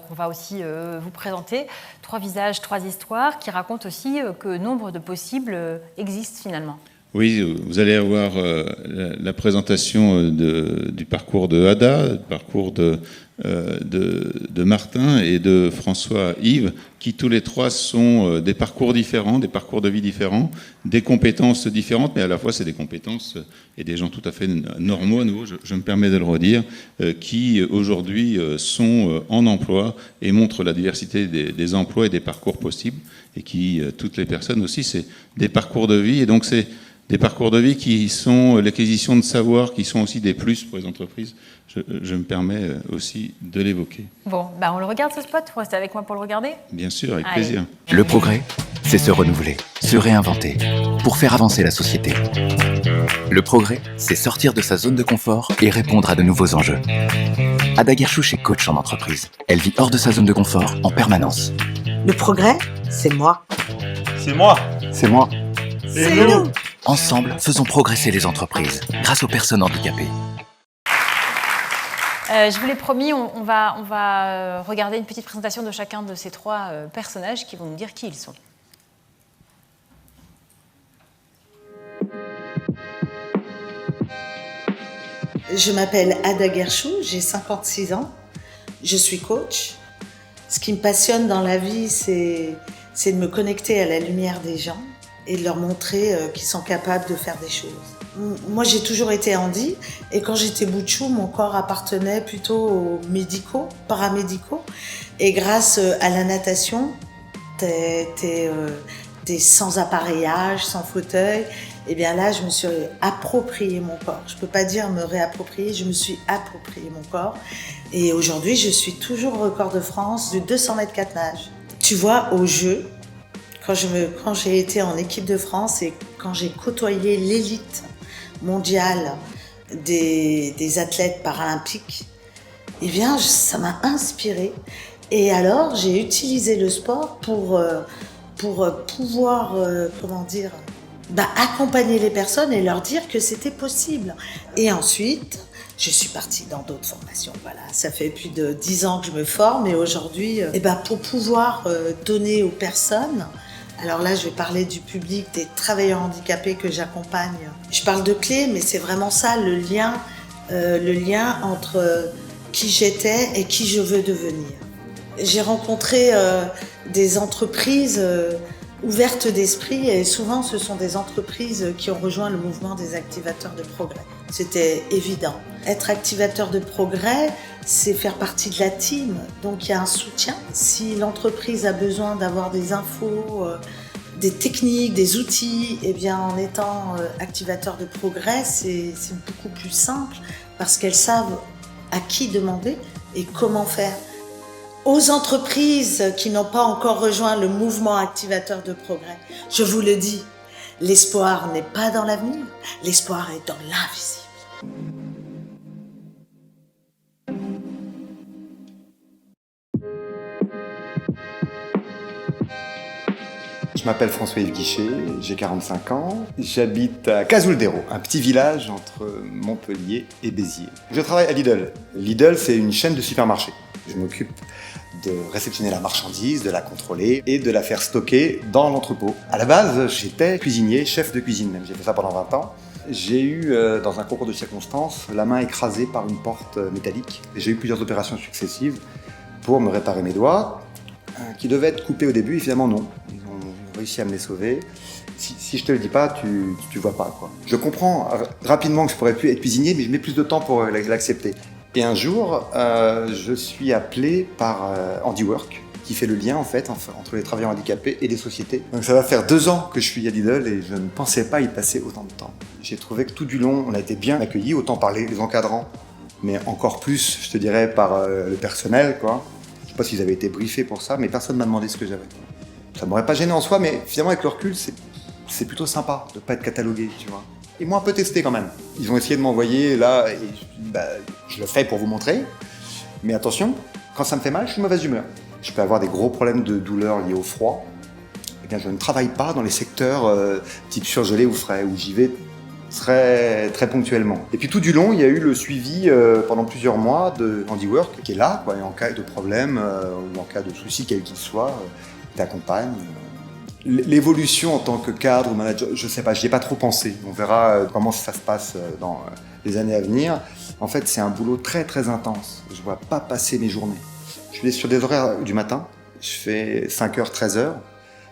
Speaker 1: qu'on va aussi vous présenter. 3 visages, 3 histoires qui racontent aussi que nombre de possibles existent finalement.
Speaker 7: Oui, vous allez avoir la présentation du parcours de Ada, du parcours de Martin et de François-Yves, qui tous les 3 sont des parcours différents, des parcours de vie différents, des compétences différentes, mais à la fois c'est des compétences et des gens tout à fait normaux, à nouveau, je me permets de le redire, qui aujourd'hui sont en emploi et montrent la diversité des emplois et des parcours possibles, et qui, toutes les personnes aussi, c'est des parcours de vie, et donc c'est des parcours de vie qui sont l'acquisition de savoir, qui sont aussi des plus pour les entreprises. Je me permets aussi de l'évoquer.
Speaker 1: Bon, on le regarde ce spot, vous restez avec moi pour le regarder ?
Speaker 7: Bien sûr, avec plaisir.
Speaker 8: Le progrès, c'est se renouveler, se réinventer, pour faire avancer la société. Le progrès, c'est sortir de sa zone de confort et répondre à de nouveaux enjeux. Ada Guerchouch est coach en entreprise. Elle vit hors de sa zone de confort en permanence.
Speaker 9: Le progrès, c'est moi.
Speaker 10: C'est moi.
Speaker 3: C'est moi.
Speaker 9: C'est nous.
Speaker 8: Ensemble, faisons progresser les entreprises grâce aux personnes handicapées.
Speaker 1: Je vous l'ai promis, on va regarder une petite présentation de chacun de ces 3 personnages qui vont nous dire qui ils sont.
Speaker 9: Je m'appelle Ada Guerchouch, j'ai 56 ans. Je suis coach. Ce qui me passionne dans la vie, c'est de me connecter à la lumière des gens et de leur montrer qu'ils sont capables de faire des choses. Moi, j'ai toujours été handi, et quand j'étais bout de chou, mon corps appartenait plutôt aux médicaux, paramédicaux. Et grâce à la natation, t'es sans appareillage, sans fauteuil. Et bien là, je me suis approprié mon corps. Je peux pas dire me réapproprier, je me suis approprié mon corps. Et aujourd'hui, je suis toujours record de France du 200 mètres 4 nages. Tu vois, au jeu, quand j'ai été en équipe de France et quand j'ai côtoyé l'élite mondiale des athlètes paralympiques, eh bien, ça m'a inspirée. Et alors, j'ai utilisé le sport pour pouvoir, accompagner les personnes et leur dire que c'était possible. Et ensuite, je suis partie dans d'autres formations. Voilà, ça fait plus de 10 ans que je me forme, et aujourd'hui, pour pouvoir donner aux personnes. Alors là, je vais parler du public, des travailleurs handicapés que j'accompagne. Je parle de clés, mais c'est vraiment ça, le lien entre qui j'étais et qui je veux devenir. J'ai rencontré des entreprises ouvertes d'esprit, et souvent ce sont des entreprises qui ont rejoint le mouvement des activateurs de progrès. C'était évident. Être activateur de progrès, c'est faire partie de la team, donc il y a un soutien. Si l'entreprise a besoin d'avoir des infos, des techniques, des outils, eh bien en étant activateur de progrès, c'est beaucoup plus simple, parce qu'elles savent à qui demander et comment faire. Aux entreprises qui n'ont pas encore rejoint le mouvement activateur de progrès, je vous le dis, l'espoir n'est pas dans l'avenir, l'espoir est dans l'invisible.
Speaker 11: Je m'appelle François-Yves Guichet, j'ai 45 ans, j'habite à Cazouldéro, un petit village entre Montpellier et Béziers. Je travaille à Lidl. Lidl, c'est une chaîne de supermarchés. Je m'occupe de réceptionner la marchandise, de la contrôler et de la faire stocker dans l'entrepôt. À la base, j'étais cuisinier, chef de cuisine même, j'ai fait ça pendant 20 ans. J'ai eu, dans un concours de circonstances, la main écrasée par une porte métallique. J'ai eu plusieurs opérations successives pour me réparer mes doigts, qui devaient être coupés au début, et finalement non. Ils ont réussi à me les sauver. Si je te le dis pas, tu vois pas, quoi. Je comprends rapidement que je pourrais plus être cuisinier, mais je mets plus de temps pour l'accepter. Et un jour, je suis appelé par Handiwork, qui fait le lien en fait entre les travailleurs handicapés et les sociétés. Donc ça va faire 2 ans que je suis à Lidl et je ne pensais pas y passer autant de temps. J'ai trouvé que tout du long, on a été bien accueillis, autant par les encadrants, mais encore plus, je te dirais, par le personnel, quoi. Je sais pas s'ils avaient été briefés pour ça, mais personne m'a demandé ce que j'avais. Ça m'aurait pas gêné en soi, mais finalement avec le recul, c'est plutôt sympa de pas être catalogué, tu vois. Ils m'ont un peu testé quand même. Ils ont essayé de m'envoyer là, et je le fais pour vous montrer. Mais attention, Quand ça me fait mal, je suis de mauvaise humeur. Je peux avoir des gros problèmes de douleur liés au froid. Eh bien, je ne travaille pas dans les secteurs type surgelé ou frais, où j'y vais très, très ponctuellement. Et puis tout du long, il y a eu le suivi pendant plusieurs mois de Handiwork qui est là, quoi, et en cas de problème ou en cas de souci quel qu'il soit, t'accompagne. L'évolution en tant que cadre ou manager, je ne sais pas, j'y ai pas trop pensé. On verra comment ça se passe dans les années à venir. En fait, c'est un boulot très très intense. Je ne vois pas passer mes journées. Je suis sur des horaires du matin, je fais 5h, 13h.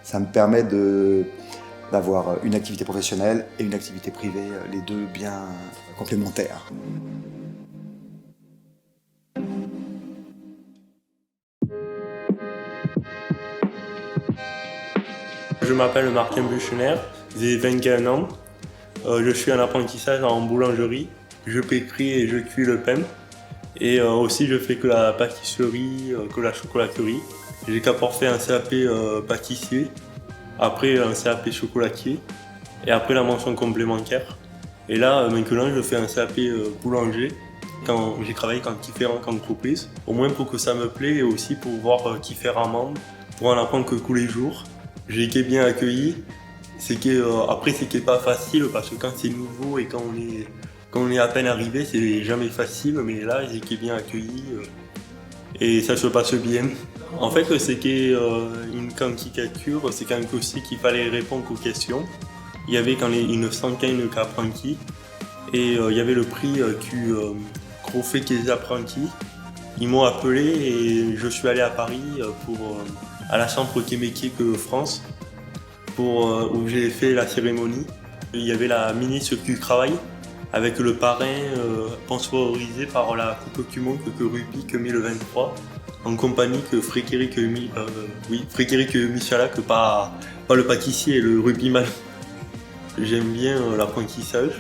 Speaker 11: Ça me permet d'avoir une activité professionnelle et une activité privée, les deux bien complémentaires.
Speaker 10: Je m'appelle Martin Buchener, j'ai 21 ans. Je suis en apprentissage en boulangerie. Je pétris et je cuis le pain. Et aussi je fais que la pâtisserie, que la chocolaterie. J'ai d'abord fait un CAP pâtissier, après un CAP chocolatier et après la mention complémentaire. Et là maintenant je fais un CAP boulanger. Quand j'ai travaillé dans différentes entreprises, au moins pour que ça me plaît et aussi pour voir différemment, pour en apprendre que tous les jours. J'ai été bien accueilli. Après c'est qui est pas facile parce que quand c'est nouveau et quand on est à peine arrivé, c'est jamais facile, mais là j'ai été bien accueilli et ça se passe bien. En fait, c'était une candidature, c'est quand aussi qu'il fallait répondre aux questions. Il y avait une centaine d'apprentis et il y avait le prix qu'ont fait les apprentis. Ils m'ont appelé et je suis allé à Paris à la Chambre des métiers de France où j'ai fait la cérémonie. Il y avait la ministre du Travail avec le parrain sponsorisé par la Coupe du Monde que Rugby 2023 en compagnie que Frédéric Michalak, pas le pâtissier, le rugbyman. J'aime bien l'apprentissage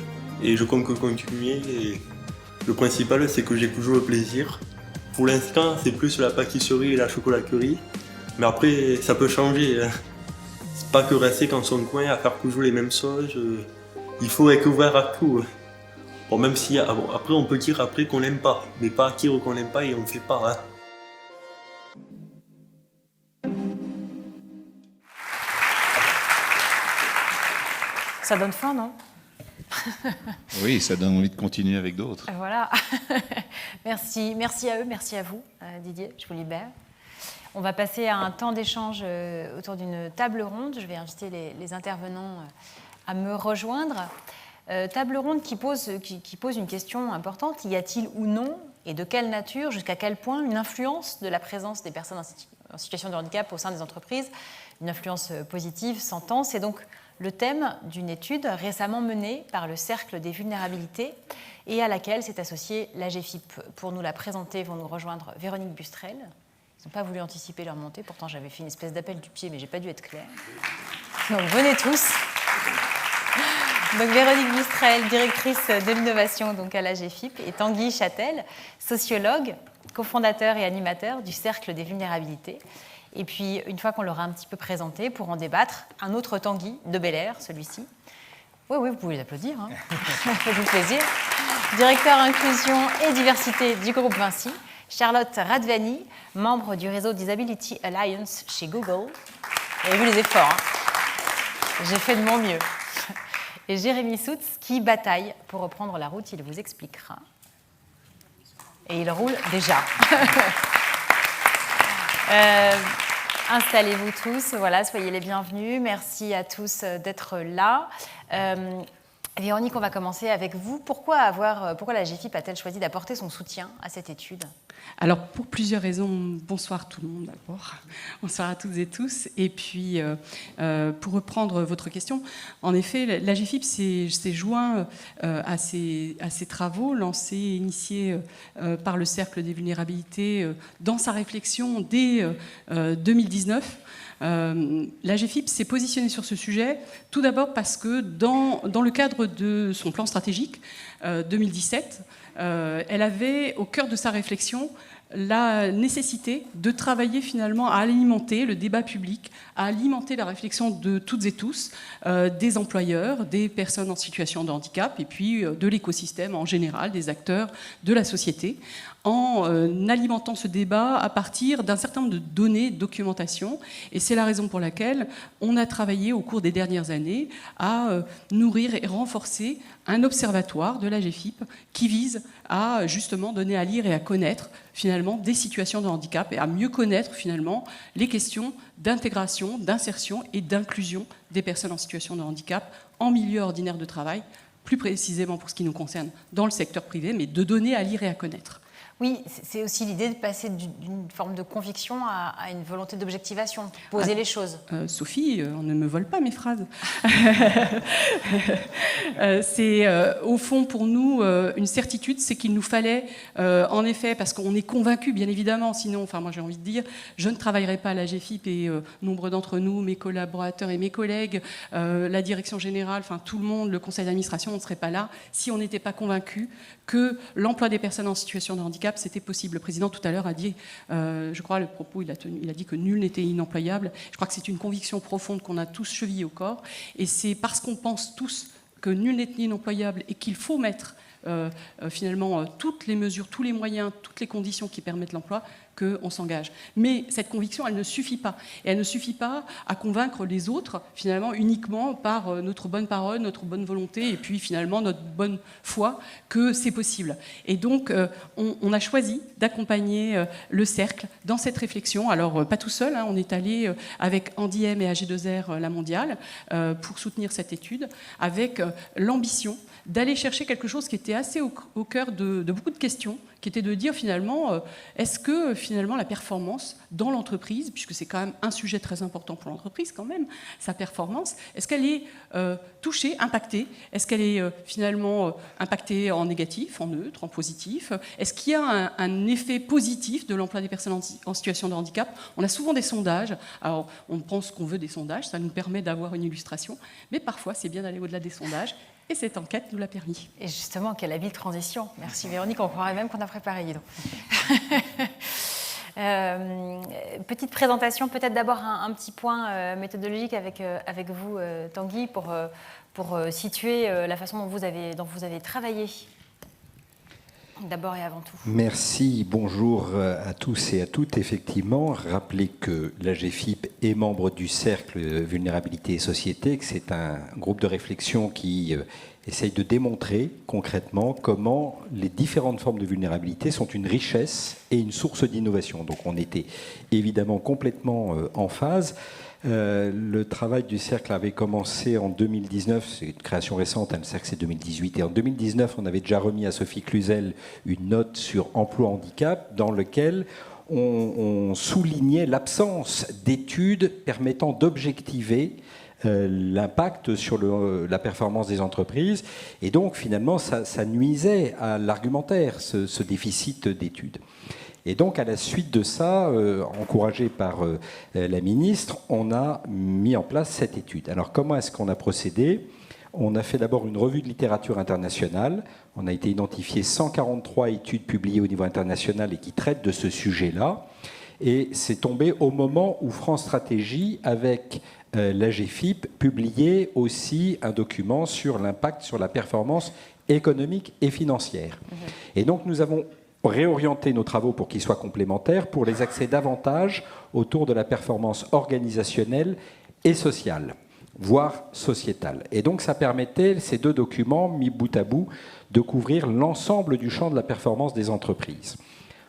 Speaker 10: et je compte continuer. Et le principal, c'est que j'ai toujours le plaisir. Pour l'instant, c'est plus la pâtisserie et la chocolaterie, mais après, ça peut changer. C'est pas que rester dans son coin à faire toujours les mêmes choses. Il faut être ouvert à tout. Bon, même si après, on peut dire après qu'on n'aime pas, mais pas dire qu'on n'aime pas et on ne fait pas. Hein.
Speaker 1: Ça donne faim, non?
Speaker 7: Oui, ça donne envie de continuer avec d'autres.
Speaker 1: Voilà. Merci à eux, merci à vous, Didier, je vous libère. On va passer à un temps d'échange autour d'une table ronde. Je vais inviter les intervenants à me rejoindre. Table ronde qui pose une question importante. Y a-t-il ou non, et de quelle nature, jusqu'à quel point, une influence de la présence des personnes en situation de handicap au sein des entreprises, une influence positive, s'entend. C'est donc le thème d'une étude récemment menée par le Cercle des vulnérabilités et à laquelle s'est associée l'AGEFIP. Pour nous la présenter, vont nous rejoindre Véronique Bustrel. Ils n'ont pas voulu anticiper leur montée, pourtant j'avais fait une espèce d'appel du pied, mais je n'ai pas dû être claire. Donc venez tous. Donc Véronique Bustrel, directrice de l'innovation donc à l'AGEFIP, et Tanguy Châtel, sociologue, cofondateur et animateur du Cercle des vulnérabilités. Et puis, une fois qu'on l'aura un petit peu présenté, pour en débattre, un autre Tanguy de Bel-Air, celui-ci. Oui, vous pouvez l'applaudir, hein. Faites-vous plaisir. Directeur inclusion et diversité du groupe Vinci. Charlotte Radvani, membre du réseau Disability Alliance chez Google. Vous avez vu les efforts, hein. J'ai fait de mon mieux. Et Jérémy Soutz, qui bataille pour reprendre la route, il vous expliquera. Et il roule déjà. Installez-vous tous, voilà, soyez les bienvenus. Merci à tous d'être là. Véronique, on va commencer avec vous. Pourquoi l'AGEFIP a-t-elle choisi d'apporter son soutien à cette étude ?
Speaker 12: Alors, pour plusieurs raisons. Bonsoir tout le monde d'abord. Bonsoir à toutes et tous. Et puis, pour reprendre votre question, en effet, l'AGEFIP s'est joint à ces travaux lancés et initiés par le Cercle des vulnérabilités dans sa réflexion dès 2019. L'AGEFIP s'est positionnée sur ce sujet, tout d'abord parce que dans le cadre de son plan stratégique 2017, elle avait au cœur de sa réflexion la nécessité de travailler finalement à alimenter le débat public, à alimenter la réflexion de toutes et tous, des employeurs, des personnes en situation de handicap et puis de l'écosystème en général, des acteurs de la société, en alimentant ce débat à partir d'un certain nombre de données, de documentation. Et c'est la raison pour laquelle on a travaillé au cours des dernières années à nourrir et renforcer un observatoire de l'AGEFIP qui vise à justement donner à lire et à connaître finalement des situations de handicap et à mieux connaître finalement les questions d'intégration, d'insertion et d'inclusion des personnes en situation de handicap en milieu ordinaire de travail, plus précisément pour ce qui nous concerne dans le secteur privé, mais de donner à lire et à connaître.
Speaker 1: Oui, c'est aussi l'idée de passer d'une forme de conviction à une volonté d'objectivation, poser les choses.
Speaker 12: Sophie, on ne me vole pas mes phrases. C'est au fond pour nous une certitude, c'est qu'il nous fallait en effet, parce qu'on est convaincus bien évidemment, sinon, enfin moi j'ai envie de dire, je ne travaillerai pas à l'AGEFIP et nombre d'entre nous, mes collaborateurs et mes collègues, la direction générale, enfin tout le monde, le conseil d'administration, on ne serait pas là si on n'était pas convaincus que l'emploi des personnes en situation de handicap, c'était possible. Le président tout à l'heure a dit, je crois, le propos, il a dit que nul n'était inemployable. Je crois que c'est une conviction profonde qu'on a tous chevillée au corps. Et c'est parce qu'on pense tous que nul n'est inemployable et qu'il faut mettre finalement toutes les mesures, tous les moyens, toutes les conditions qui permettent l'emploi, qu'on s'engage. Mais cette conviction, elle ne suffit pas. Et elle ne suffit pas à convaincre les autres, finalement, uniquement par notre bonne parole, notre bonne volonté, et puis finalement notre bonne foi que c'est possible. Et donc, on a choisi d'accompagner le Cercle dans cette réflexion. Alors, pas tout seul, hein, on est allé avec Andy M et AG2R La Mondiale pour soutenir cette étude, avec l'ambition d'aller chercher quelque chose qui était assez au cœur de beaucoup de questions, qui était de dire finalement, est-ce que finalement la performance dans l'entreprise, puisque c'est quand même un sujet très important pour l'entreprise quand même, sa performance, est-ce qu'elle est touchée, impactée? Est-ce qu'elle est finalement impactée en négatif, en neutre, en positif? Est-ce qu'il y a un effet positif de l'emploi des personnes en situation de handicap? On a souvent des sondages, alors on pense qu'on veut des sondages, ça nous permet d'avoir une illustration, mais parfois c'est bien d'aller au-delà des sondages. Et cette enquête nous l'a permis.
Speaker 1: Et justement, quelle habile transition. Merci Véronique, on croirait même qu'on a préparé, dis donc. Petite présentation, peut-être d'abord un petit point méthodologique avec vous, Tanguy, pour situer la façon dont vous avez travaillé. D'abord et avant tout.
Speaker 13: Merci, bonjour à tous et à toutes. Effectivement, rappelez que l'AGEFIP est membre du Cercle Vulnérabilité et Société, que c'est un groupe de réflexion qui essaye de démontrer concrètement comment les différentes formes de vulnérabilité sont une richesse et une source d'innovation. Donc on était évidemment complètement en phase. Le travail du Cercle avait commencé en 2019, c'est une création récente, le Cercle c'est 2018, et en 2019 on avait déjà remis à Sophie Cluzel une note sur emploi-handicap dans lequel on soulignait l'absence d'études permettant d'objectiver l'impact sur la performance des entreprises, et donc finalement ça nuisait à l'argumentaire, ce déficit d'études. Et donc, à la suite de ça, encouragé par la ministre, on a mis en place cette étude. Alors, comment est-ce qu'on a procédé? On a fait d'abord une revue de littérature internationale. On a été identifié 143 études publiées au niveau international et qui traitent de ce sujet-là. Et c'est tombé au moment où France Stratégie, avec l'AGEFIP, publiait aussi un document sur l'impact sur la performance économique et financière. Et donc, nous avons réorienter nos travaux pour qu'ils soient complémentaires, pour les axer davantage autour de la performance organisationnelle et sociale, voire sociétale. Et donc ça permettait, ces deux documents mis bout à bout, de couvrir l'ensemble du champ de la performance des entreprises.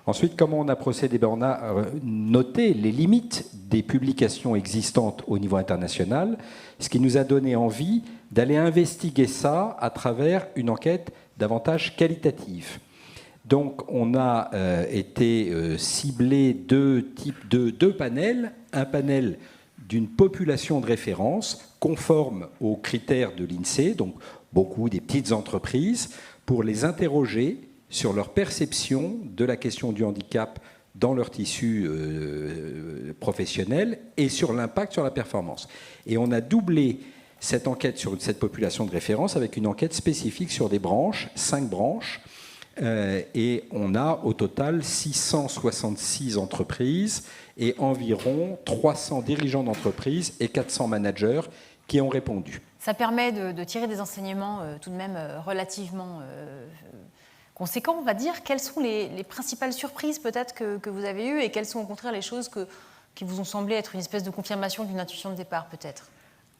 Speaker 13: Ensuite, comment on a procédé? On a noté les limites des publications existantes au niveau international, ce qui nous a donné envie d'aller investiguer ça à travers une enquête davantage qualitative. Donc, on a été ciblé deux panels. Un panel d'une population de référence conforme aux critères de l'INSEE, donc beaucoup des petites entreprises, pour les interroger sur leur perception de la question du handicap dans leur tissu professionnel et sur l'impact sur la performance. Et on a doublé cette enquête sur cette population de référence avec une enquête spécifique sur des branches, 5 branches, Et on a au total 666 entreprises et environ 300 dirigeants d'entreprises et 400 managers qui ont répondu.
Speaker 1: Ça permet de tirer des enseignements tout de même relativement conséquents, on va dire. Quelles sont les principales surprises peut-être que vous avez eues et quelles sont au contraire les choses qui vous ont semblé être une espèce de confirmation d'une intuition de départ peut-être?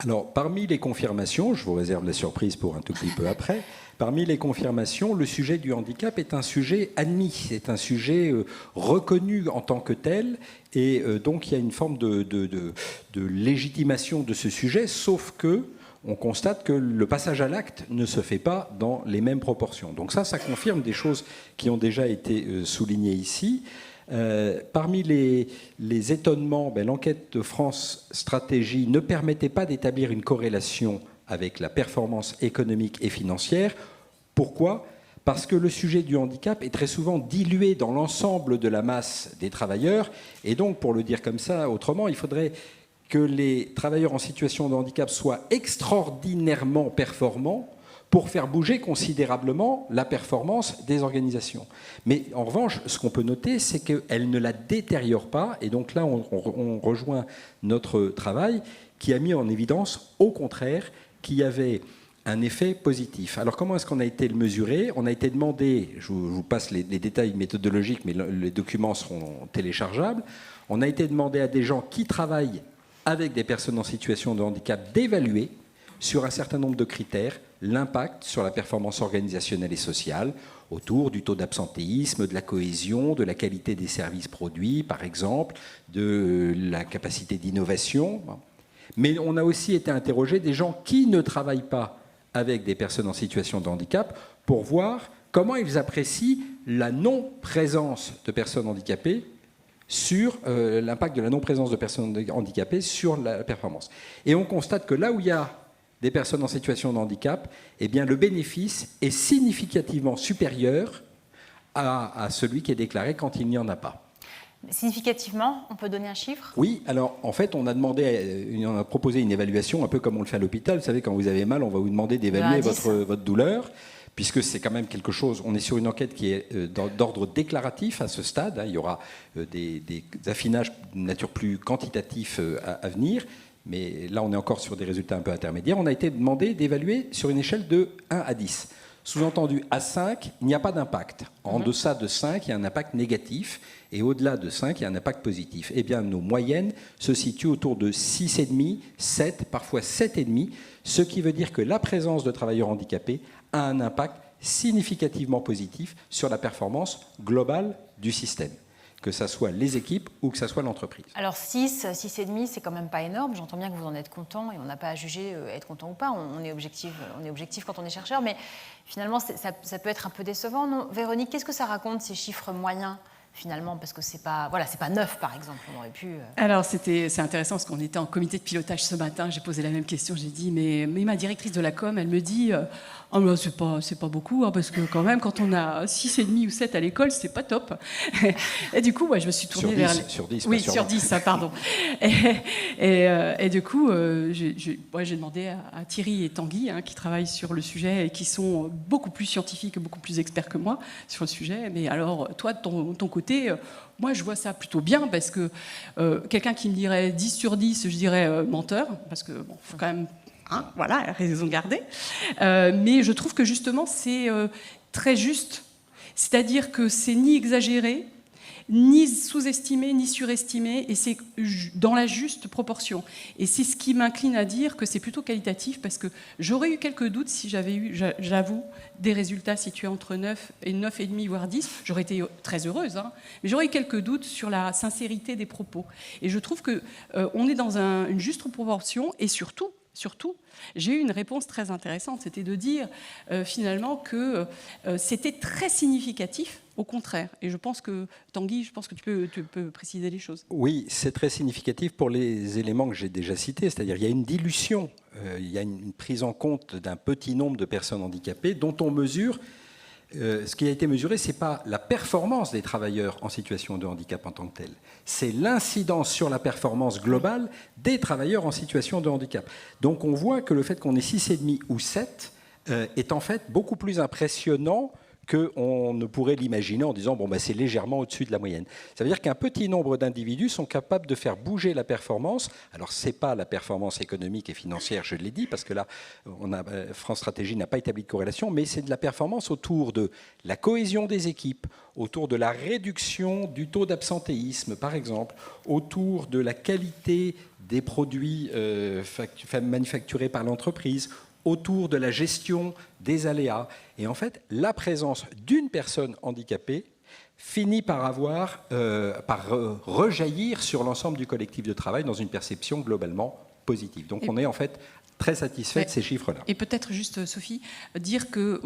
Speaker 13: Alors, parmi les confirmations, je vous réserve la surprise pour un tout petit peu après, parmi les confirmations, le sujet du handicap est un sujet admis, c'est un sujet reconnu en tant que tel, et donc il y a une forme de légitimation de ce sujet, sauf que on constate que le passage à l'acte ne se fait pas dans les mêmes proportions. Donc ça confirme des choses qui ont déjà été soulignées ici. Parmi les étonnements, l'enquête de France Stratégie ne permettait pas d'établir une corrélation avec la performance économique et financière. Pourquoi ? Parce que le sujet du handicap est très souvent dilué dans l'ensemble de la masse des travailleurs. Et donc, pour le dire comme ça, autrement, il faudrait que les travailleurs en situation de handicap soient extraordinairement performants pour faire bouger considérablement la performance des organisations. Mais en revanche, ce qu'on peut noter, c'est qu'elle ne la détériore pas, et donc là, on rejoint notre travail qui a mis en évidence, au contraire, qu'il y avait un effet positif. Alors comment est-ce qu'on a été le mesurer ? On a été demandé, je vous passe les détails méthodologiques, mais les documents seront téléchargeables, on a été demandé à des gens qui travaillent avec des personnes en situation de handicap d'évaluer sur un certain nombre de critères l'impact sur la performance organisationnelle et sociale autour du taux d'absentéisme, de la cohésion, de la qualité des services produits, par exemple, de la capacité d'innovation. Mais on a aussi été interrogé des gens qui ne travaillent pas avec des personnes en situation de handicap pour voir comment ils apprécient la non-présence de personnes handicapées sur l'impact de la non-présence de personnes handicapées sur la performance. Et on constate que là où il y a des personnes en situation de handicap, eh bien, le bénéfice est significativement supérieur à celui qui est déclaré quand il n'y en a pas.
Speaker 1: Significativement, on peut donner un chiffre ?
Speaker 13: Oui, alors en fait, on a proposé une évaluation, un peu comme on le fait à l'hôpital. Vous savez, quand vous avez mal, on va vous demander d'évaluer votre douleur, puisque c'est quand même quelque chose, on est sur une enquête qui est d'ordre déclaratif à ce stade. Il y aura des affinages de nature plus quantitatif à venir. Mais là, on est encore sur des résultats un peu intermédiaires. On a été demandé d'évaluer sur une échelle de 1 à 10. Sous-entendu, à 5, il n'y a pas d'impact. En deçà de 5, il y a un impact négatif. Et au-delà de 5, il y a un impact positif. Eh bien, nos moyennes se situent autour de 6,5, 7, parfois 7,5, ce qui veut dire que la présence de travailleurs handicapés a un impact significativement positif sur la performance globale du système, que ce soit les équipes ou que ce soit l'entreprise.
Speaker 1: Alors 6,5, c'est quand même pas énorme. J'entends bien que vous en êtes content et on n'a pas à juger être content ou pas. On est objectif quand on est chercheur, mais finalement, ça peut être un peu décevant. Non, Véronique, qu'est-ce que ça raconte, ces chiffres moyens finalement, parce que c'est pas 9 par exemple, on aurait pu...
Speaker 12: Alors c'est intéressant parce qu'on était en comité de pilotage ce matin, j'ai posé la même question, j'ai dit mais ma directrice de la com, elle me dit oh, mais c'est pas beaucoup, hein, parce que quand même quand on a 6,5 ou 7 à l'école, c'est pas top. Et du coup, je me suis tournée vers...
Speaker 13: Sur 10,
Speaker 12: oui, sur 10, pardon. Et du coup, j'ai demandé à Thierry et Tanguy, hein, qui travaillent sur le sujet et qui sont beaucoup plus scientifiques, beaucoup plus experts que moi sur le sujet, mais alors toi, de ton côté, moi je vois ça plutôt bien parce que quelqu'un qui me dirait 10 sur 10, je dirais menteur, parce que bon, faut quand même, hein, voilà, raison garder. Mais je trouve que justement c'est très juste, c'est-à-dire que c'est ni exagéré, ni sous-estimé, ni surestimé, et c'est dans la juste proportion. Et c'est ce qui m'incline à dire que c'est plutôt qualitatif, parce que j'aurais eu quelques doutes si j'avais eu, j'avoue, des résultats situés entre 9 et 9,5, voire 10. J'aurais été très heureuse, hein, mais j'aurais eu quelques doutes sur la sincérité des propos. Et je trouve qu'on est dans une juste proportion, et surtout, j'ai eu une réponse très intéressante, c'était de dire finalement que c'était très significatif, au contraire. Et je pense que, Tanguy, tu peux préciser les choses.
Speaker 13: Oui, c'est très significatif pour les éléments que j'ai déjà cités, c'est-à-dire il y a une dilution, il y a une prise en compte d'un petit nombre de personnes handicapées dont on mesure. Ce qui a été mesuré, ce n'est pas la performance des travailleurs en situation de handicap en tant que telle, c'est l'incidence sur la performance globale des travailleurs en situation de handicap. Donc on voit que le fait qu'on ait 6,5 ou 7 est en fait beaucoup plus impressionnant qu'on ne pourrait l'imaginer en disant bon, c'est légèrement au-dessus de la moyenne. Ça veut dire qu'un petit nombre d'individus sont capables de faire bouger la performance. Alors, ce n'est pas la performance économique et financière, je l'ai dit, parce que là, France Stratégie n'a pas établi de corrélation, mais c'est de la performance autour de la cohésion des équipes, autour de la réduction du taux d'absentéisme, par exemple, autour de la qualité des produits manufacturés par l'entreprise, autour de la gestion des aléas. Et en fait, la présence d'une personne handicapée finit par rejaillir sur l'ensemble du collectif de travail dans une perception globalement positive. Donc on est en fait très satisfait de ces chiffres-là.
Speaker 12: Et peut-être juste, Sophie, dire que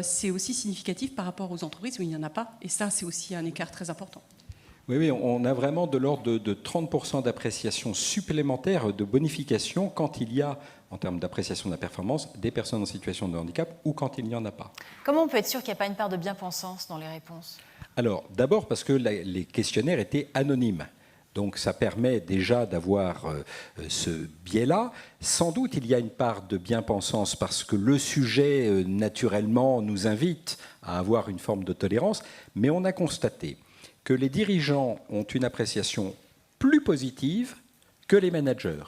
Speaker 12: c'est aussi significatif par rapport aux entreprises où il n'y en a pas. Et ça, c'est aussi un écart très important.
Speaker 13: Oui, on a vraiment de l'ordre de 30% d'appréciation supplémentaire de bonification quand il y a, en termes d'appréciation de la performance, des personnes en situation de handicap ou quand il n'y en a pas.
Speaker 1: Comment on peut être sûr qu'il n'y a pas une part de bien-pensance dans les réponses?
Speaker 13: Alors, d'abord parce que les questionnaires étaient anonymes. Donc ça permet déjà d'avoir ce biais-là. Sans doute, il y a une part de bien-pensance parce que le sujet, naturellement, nous invite à avoir une forme de tolérance. Mais on a constaté que les dirigeants ont une appréciation plus positive que les managers.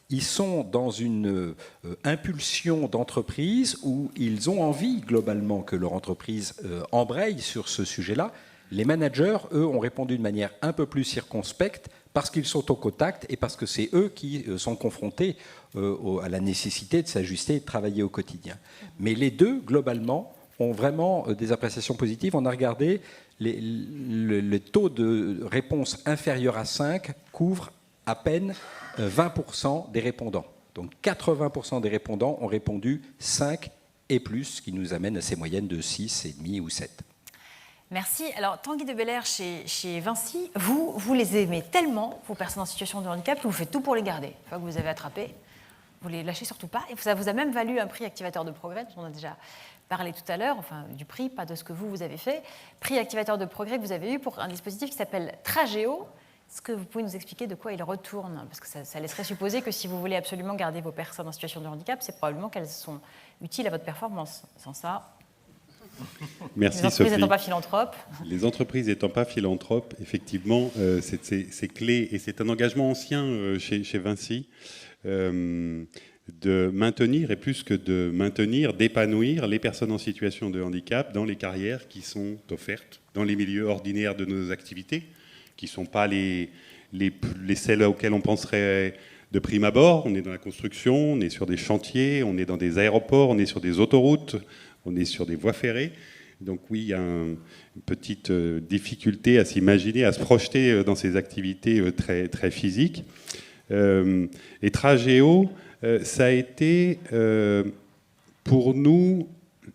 Speaker 13: Ils sont dans une impulsion d'entreprise où ils ont envie, globalement, que leur entreprise embraye sur ce sujet-là. Les managers, eux, ont répondu de manière un peu plus circonspecte parce qu'ils sont au contact et parce que c'est eux qui sont confrontés à la nécessité de s'ajuster et de travailler au quotidien. Mais les deux, globalement, ont vraiment des appréciations positives. On a regardé le taux de réponse inférieur à 5 couvre à peine 20% des répondants. Donc 80% des répondants ont répondu 5 et plus, ce qui nous amène à ces moyennes de 6,5 ou 7.
Speaker 1: Merci. Alors, Tanguy de Belair, chez Vinci, vous les aimez tellement, vos personnes en situation de handicap, que vous faites tout pour les garder. Une fois que vous les avez attrapés, vous les lâchez surtout pas. Et ça vous a même valu un prix activateur de progrès, dont on a déjà parlé tout à l'heure, enfin du prix, pas de ce que vous avez fait. Prix activateur de progrès que vous avez eu pour un dispositif qui s'appelle Tragéo. Est-ce que vous pouvez nous expliquer de quoi il retourne? Parce que ça laisserait supposer que si vous voulez absolument garder vos personnes en situation de handicap, c'est probablement qu'elles sont utiles à votre performance. Sans ça...
Speaker 14: Merci,
Speaker 1: les entreprises
Speaker 14: Sophie.
Speaker 1: n'étant pas philanthropes.
Speaker 14: Les entreprises n'étant pas philanthropes, effectivement, c'est clé et c'est un engagement ancien chez Vinci de maintenir, et plus que de maintenir, d'épanouir les personnes en situation de handicap dans les carrières qui sont offertes dans les milieux ordinaires de nos activités, qui ne sont pas celles auxquelles on penserait de prime abord. On est dans la construction, on est sur des chantiers, on est dans des aéroports, on est sur des autoroutes, on est sur des voies ferrées. Donc oui, il y a une petite difficulté à s'imaginer, à se projeter dans ces activités très, très physiques. Et Tragéo, ça a été pour nous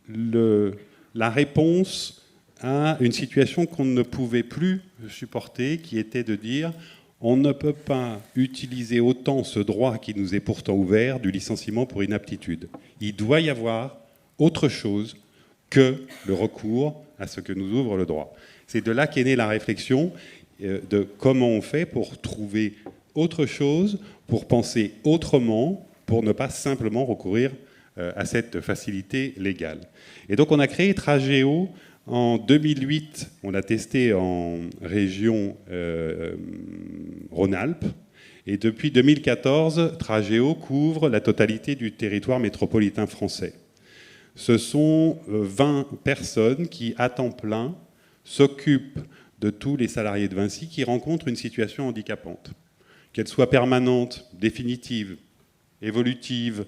Speaker 14: la réponse à une situation qu'on ne pouvait plus supporter, qui était de dire on ne peut pas utiliser autant ce droit qui nous est pourtant ouvert du licenciement pour inaptitude. Il doit y avoir autre chose que le recours à ce que nous ouvre le droit. C'est de là qu'est née la réflexion de comment on fait pour trouver autre chose, pour penser autrement, pour ne pas simplement recourir à cette facilité légale. Et donc on a créé Tragéo en 2008, on l'a testé en région Rhône-Alpes, et depuis 2014, Tragéo couvre la totalité du territoire métropolitain français. Ce sont 20 personnes qui, à temps plein, s'occupent de tous les salariés de Vinci qui rencontrent une situation handicapante. Qu'elle soit permanente, définitive, évolutive,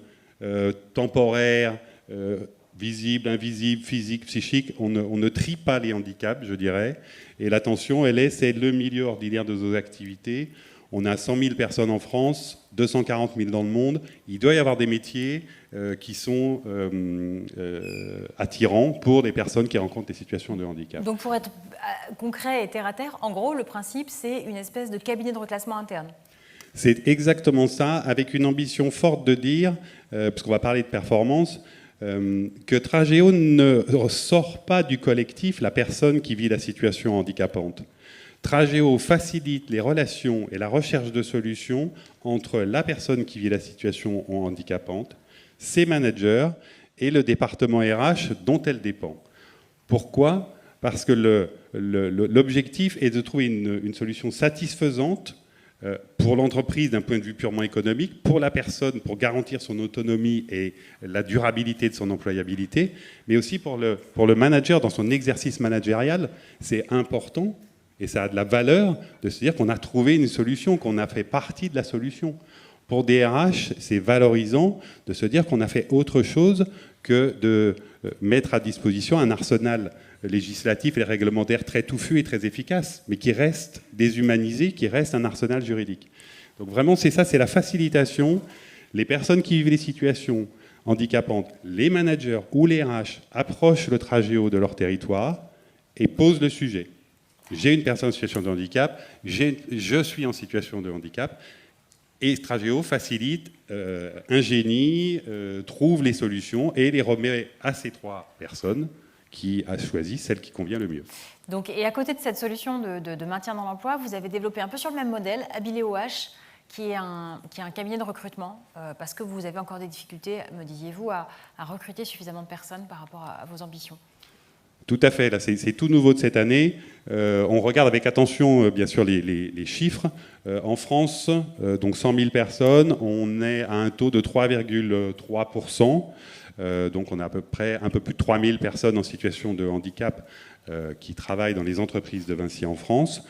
Speaker 14: temporaire, visible, invisible, physique, psychique, on ne trie pas les handicaps, je dirais. Et l'attention, c'est le milieu ordinaire de nos activités. On a 100 000 personnes en France, 240 000 dans le monde. Il doit y avoir des métiers qui sont attirants pour les personnes qui rencontrent des situations de handicap.
Speaker 1: Donc pour être concret et terre à terre, en gros, le principe, c'est une espèce de cabinet de reclassement interne.
Speaker 14: C'est exactement ça, avec une ambition forte de dire, parce qu'on va parler de performance, que Tragéo ne sort pas du collectif la personne qui vit la situation handicapante. Tragéo facilite les relations et la recherche de solutions entre la personne qui vit la situation handicapante, ses managers et le département RH dont elle dépend. Pourquoi ? Parce que l'objectif est de trouver une solution satisfaisante pour l'entreprise d'un point de vue purement économique, pour la personne, pour garantir son autonomie et la durabilité de son employabilité, mais aussi pour le manager dans son exercice managérial. C'est important et ça a de la valeur de se dire qu'on a trouvé une solution, qu'on a fait partie de la solution. Pour des RH, c'est valorisant de se dire qu'on a fait autre chose que de mettre à disposition un arsenal législatif et réglementaire très touffu et très efficace, mais qui reste déshumanisé, qui reste un arsenal juridique. Donc vraiment, c'est ça, c'est la facilitation. Les personnes qui vivent les situations handicapantes, les managers ou les RH approchent le Tragéo de leur territoire et posent le sujet. J'ai une personne en situation de handicap, je suis en situation de handicap, et Tragéo facilite, ingénie, trouve les solutions et les remet à ces 3 personnes qui a choisi celle qui convient le mieux.
Speaker 1: Donc, et à côté de cette solution de maintien dans l'emploi, vous avez développé un peu sur le même modèle, Abiléo-H, qui est un cabinet de recrutement, parce que vous avez encore des difficultés, me disiez-vous, à recruter suffisamment de personnes par rapport à vos ambitions.
Speaker 14: Tout à fait, là c'est tout nouveau de cette année. On regarde avec attention, bien sûr, les chiffres. En France, donc 100 000 personnes, on est à un taux de 3,3%. Donc on a à peu près un peu plus de 3000 personnes en situation de handicap qui travaillent dans les entreprises de Vinci en France.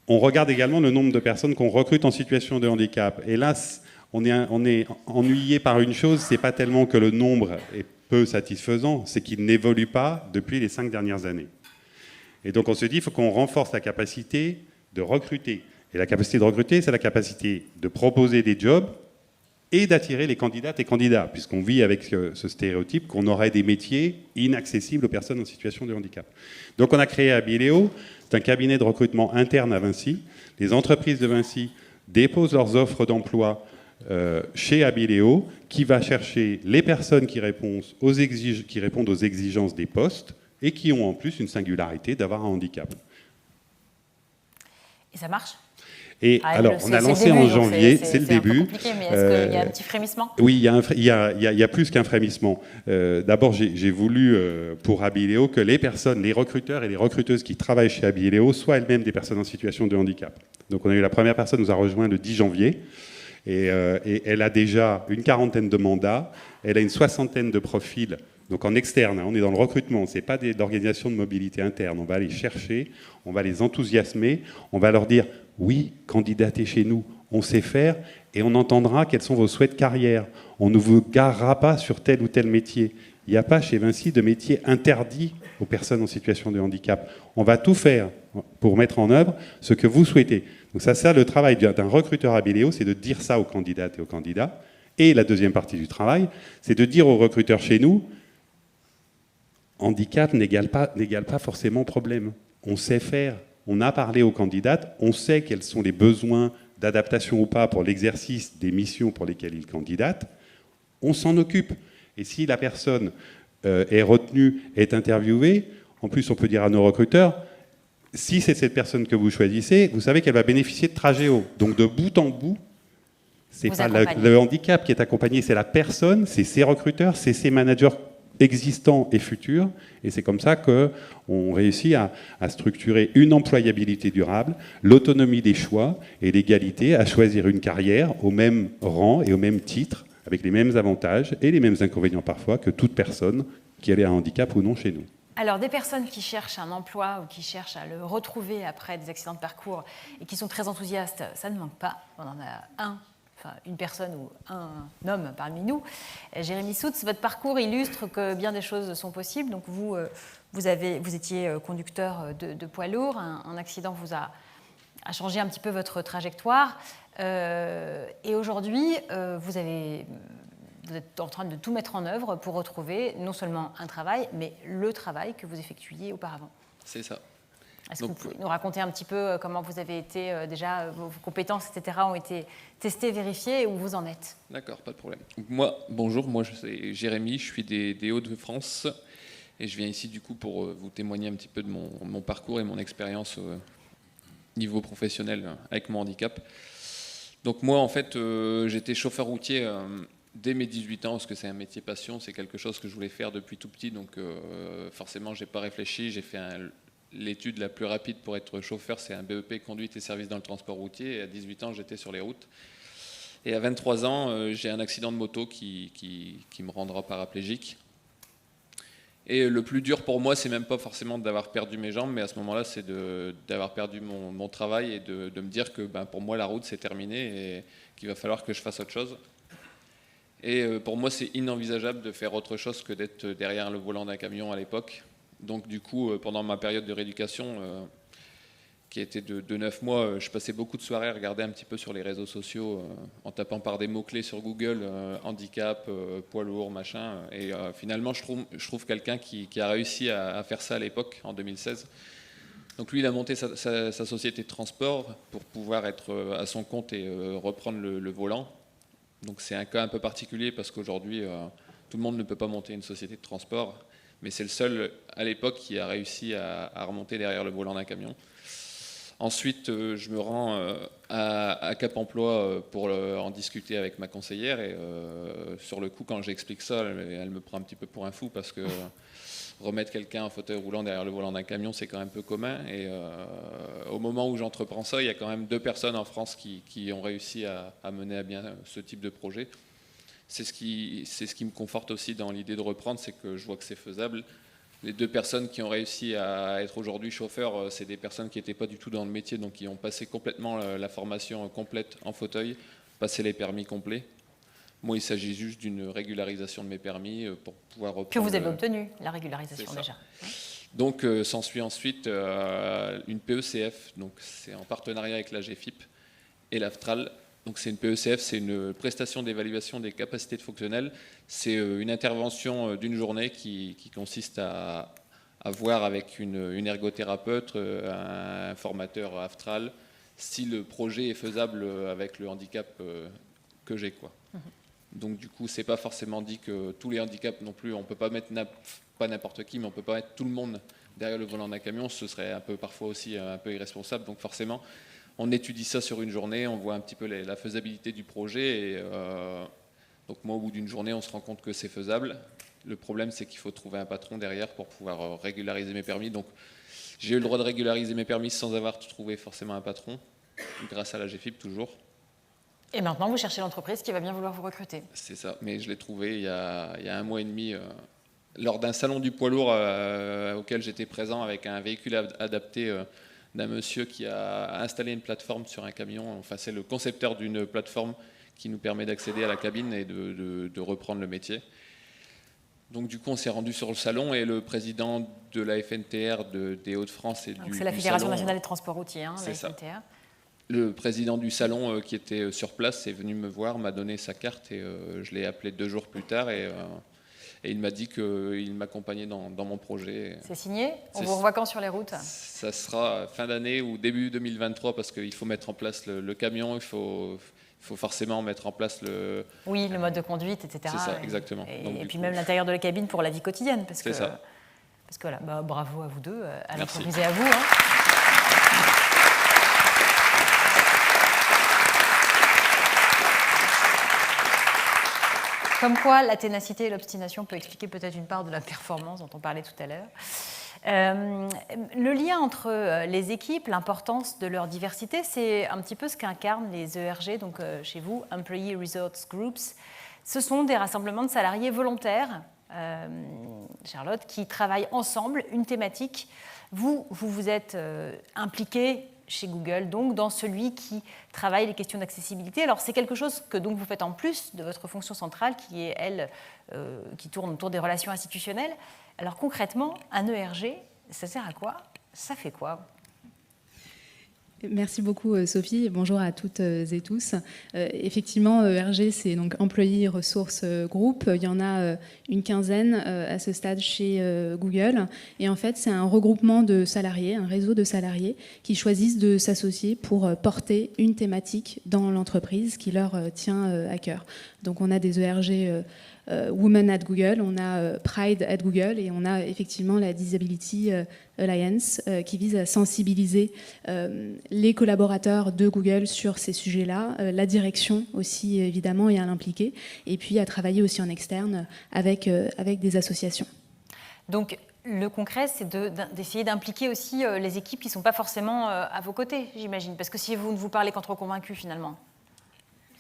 Speaker 14: On regarde également le nombre de personnes qu'on recrute en situation de handicap. Hélas, on est ennuyé par une chose, c'est pas tellement que le nombre est peu satisfaisant, c'est qu'il n'évolue pas depuis les 5 dernières années. Et donc on se dit qu'il faut qu'on renforce la capacité de recruter. Et la capacité de recruter, c'est la capacité de proposer des jobs et d'attirer les candidates et candidats, puisqu'on vit avec ce stéréotype qu'on aurait des métiers inaccessibles aux personnes en situation de handicap. Donc on a créé Abiléo, c'est un cabinet de recrutement interne à Vinci. Les entreprises de Vinci déposent leurs offres d'emploi chez Abiléo, qui va chercher les personnes qui répondent aux exigences des postes et qui ont en plus une singularité d'avoir un handicap. Et
Speaker 1: ça marche ?
Speaker 14: Et alors, on a lancé en janvier, c'est le début.
Speaker 1: C'est un peu compliqué, mais est-ce qu'il y a un petit frémissement ?
Speaker 14: Oui, il y a plus qu'un frémissement. D'abord, j'ai voulu, pour Abiléo, que les personnes, les recruteurs et les recruteuses qui travaillent chez Abiléo soient elles-mêmes des personnes en situation de handicap. Donc, on a eu la première personne, nous a rejoint le 10 janvier. Et elle a déjà une 40aine de mandats, elle a une 60aine de profils, donc en externe, hein, on est dans le recrutement, ce n'est pas d'organisation de mobilité interne, on va les chercher, on va les enthousiasmer, on va leur dire « oui, candidatez chez nous, on sait faire » et on entendra quels sont vos souhaits de carrière. On ne vous garera pas sur tel ou tel métier. Il n'y a pas chez Vinci de métier interdit aux personnes en situation de handicap. On va tout faire pour mettre en œuvre ce que vous souhaitez. Donc ça sert le travail d'un recruteur Abiléo, c'est de dire ça aux candidates et aux candidats. Et la deuxième partie du travail, c'est de dire aux recruteurs chez nous, handicap n'égale pas forcément problème. On sait faire, on a parlé aux candidates, on sait quels sont les besoins d'adaptation ou pas pour l'exercice des missions pour lesquelles ils candidatent, on s'en occupe. Et si la personne est retenue, est interviewée, en plus on peut dire à nos recruteurs, si c'est cette personne que vous choisissez, vous savez qu'elle va bénéficier de Tragéo. Donc de bout en bout, c'est pas le handicap qui est accompagné, c'est la personne, c'est ses recruteurs, c'est ses managers existants et futurs. Et c'est comme ça qu'on réussit à structurer une employabilité durable, l'autonomie des choix et l'égalité à choisir une carrière au même rang et au même titre, avec les mêmes avantages et les mêmes inconvénients parfois que toute personne qui ait un handicap ou non chez nous.
Speaker 1: Alors, des personnes qui cherchent un emploi ou qui cherchent à le retrouver après des accidents de parcours et qui sont très enthousiastes, ça ne manque pas. On en a une personne ou un homme parmi nous. Jérémy Soutz, votre parcours illustre que bien des choses sont possibles. Donc, vous étiez conducteur de poids lourd. Un accident vous a changé un petit peu votre trajectoire. Et aujourd'hui, vous êtes en train de tout mettre en œuvre pour retrouver non seulement un travail, mais le travail que vous effectuiez auparavant.
Speaker 15: C'est ça.
Speaker 1: Est-ce que vous pouvez nous raconter un petit peu comment vous avez été, déjà, vos compétences, etc., ont été testées, vérifiées, et où vous en êtes?
Speaker 15: D'accord, pas de problème. Bonjour, moi je suis Jérémy, je suis des Hauts-de-France, et je viens ici du coup pour vous témoigner un petit peu de mon parcours et mon expérience au niveau professionnel avec mon handicap. Donc moi, en fait, j'étais chauffeur routier dès mes 18 ans, parce que c'est un métier passion, c'est quelque chose que je voulais faire depuis tout petit, donc forcément, j'ai pas réfléchi. J'ai fait l'étude la plus rapide pour être chauffeur, c'est un BEP conduite et service dans le transport routier. Et à 18 ans, j'étais sur les routes. Et à 23 ans, j'ai un accident de moto qui me rendra paraplégique. Et le plus dur pour moi, c'est même pas forcément d'avoir perdu mes jambes, mais à ce moment-là, c'est d'avoir perdu mon travail et de me dire que pour moi, la route, c'est terminé et qu'il va falloir que je fasse autre chose. Et pour moi, c'est inenvisageable de faire autre chose que d'être derrière le volant d'un camion à l'époque. Donc du coup, pendant ma période de rééducation, qui était de 9 mois, je passais beaucoup de soirées à regarder un petit peu sur les réseaux sociaux, en tapant par des mots-clés sur Google, handicap, poids lourd, machin. Et finalement, je trouve quelqu'un qui a réussi à faire ça à l'époque, en 2016. Donc lui, il a monté sa société de transport pour pouvoir être à son compte et reprendre le volant. Donc c'est un cas un peu particulier parce qu'aujourd'hui, tout le monde ne peut pas monter une société de transport. Mais c'est le seul à l'époque qui a réussi à remonter derrière le volant d'un camion. Ensuite, je me rends à Cap Emploi pour en discuter avec ma conseillère. Et sur le coup, quand j'explique ça, elle me prend un petit peu pour un fou parce que remettre quelqu'un en fauteuil roulant derrière le volant d'un camion, c'est quand même peu commun. Et au moment où j'entreprends ça, il y a quand même 2 personnes en France qui ont réussi à mener à bien ce type de projet. C'est ce qui me conforte aussi dans l'idée de reprendre, c'est que je vois que c'est faisable. Les 2 personnes qui ont réussi à être aujourd'hui chauffeurs, c'est des personnes qui n'étaient pas du tout dans le métier, donc qui ont passé complètement la formation complète en fauteuil, passé les permis complets. Moi, il s'agit juste d'une régularisation de mes permis pour pouvoir reprendre.
Speaker 1: Que vous avez obtenu, la régularisation déjà.
Speaker 15: Donc, s'ensuit ensuite une PECF, donc c'est en partenariat avec la GFIP et l'AFTRAL. Donc c'est une PECF, c'est une prestation d'évaluation des capacités fonctionnelles. C'est une intervention d'une journée qui consiste à voir avec une ergothérapeute, un formateur AFTRAL, si le projet est faisable avec le handicap que j'ai, quoi. Donc du coup, c'est pas forcément dit que tous les handicaps non plus, on peut pas mettre pas n'importe qui, mais on peut pas mettre tout le monde derrière le volant d'un camion, ce serait parfois aussi un peu irresponsable. Donc forcément, on étudie ça sur une journée, on voit un petit peu la faisabilité du projet. Et donc moi, au bout d'une journée, on se rend compte que c'est faisable. Le problème, c'est qu'il faut trouver un patron derrière pour pouvoir régulariser mes permis. Donc j'ai eu le droit de régulariser mes permis sans avoir trouvé forcément un patron, grâce à la GFIP toujours.
Speaker 1: Et maintenant, vous cherchez l'entreprise qui va bien vouloir vous recruter.
Speaker 15: C'est ça, mais je l'ai trouvé il y a 1 mois et demi, lors d'un salon du poids lourd auquel j'étais présent avec un véhicule adapté d'un monsieur qui a installé une plateforme sur un camion. Enfin, c'est le concepteur d'une plateforme qui nous permet d'accéder à la cabine et de reprendre le métier. Donc du coup, on s'est rendu sur le salon et le président de la FNTR des Hauts-de-France et
Speaker 1: donc c'est la Fédération
Speaker 15: salon,
Speaker 1: nationale des transports routiers, la FNTR.
Speaker 15: Ça. Le président du salon qui était sur place est venu me voir, m'a donné sa carte et je l'ai appelé 2 jours plus tard et il m'a dit qu'il m'accompagnait dans mon projet.
Speaker 1: C'est signé? On vous revoit quand sur les routes?
Speaker 15: Ça sera fin d'année ou début 2023 parce qu'il faut mettre en place le camion, il faut forcément mettre en place le...
Speaker 1: Oui, le mode de conduite, etc.
Speaker 15: C'est ça, exactement.
Speaker 1: Et puis même l'intérieur de la cabine pour la vie quotidienne.
Speaker 15: C'est ça.
Speaker 1: Parce que voilà, bravo à vous deux, à
Speaker 15: Merci.
Speaker 1: l'entreprise et à vous. Comme quoi, la ténacité et l'obstination peut expliquer peut-être une part de la performance dont on parlait tout à l'heure. Le lien entre les équipes, l'importance de leur diversité, c'est un petit peu ce qu'incarnent les ERG, donc chez vous, Employee Resource Groups. Ce sont des rassemblements de salariés volontaires, Charlotte, qui travaillent ensemble, une thématique. Vous êtes impliqué chez Google, donc dans celui qui travaille les questions d'accessibilité. Alors c'est quelque chose que donc vous faites en plus de votre fonction centrale, qui est elle, qui tourne autour des relations institutionnelles. Alors concrètement, un ERG, ça sert à quoi? Ça fait quoi?
Speaker 16: Merci beaucoup Sophie, bonjour à toutes et tous. Effectivement, ERG, c'est donc Employee Resource Group. Il y en a une quinzaine à ce stade chez Google. Et en fait, c'est un regroupement de salariés, un réseau de salariés qui choisissent de s'associer pour porter une thématique dans l'entreprise qui leur tient à cœur. Donc on a des ERG Women at Google, on a Pride at Google et on a effectivement la Disability Alliance, qui vise à sensibiliser les collaborateurs de Google sur ces sujets-là, la direction aussi évidemment et à l'impliquer, et puis à travailler aussi en externe avec des associations.
Speaker 1: Donc le concret, c'est d'essayer d'impliquer aussi les équipes qui ne sont pas forcément à vos côtés, j'imagine, parce que si vous ne vous parlez qu'entre convaincus finalement,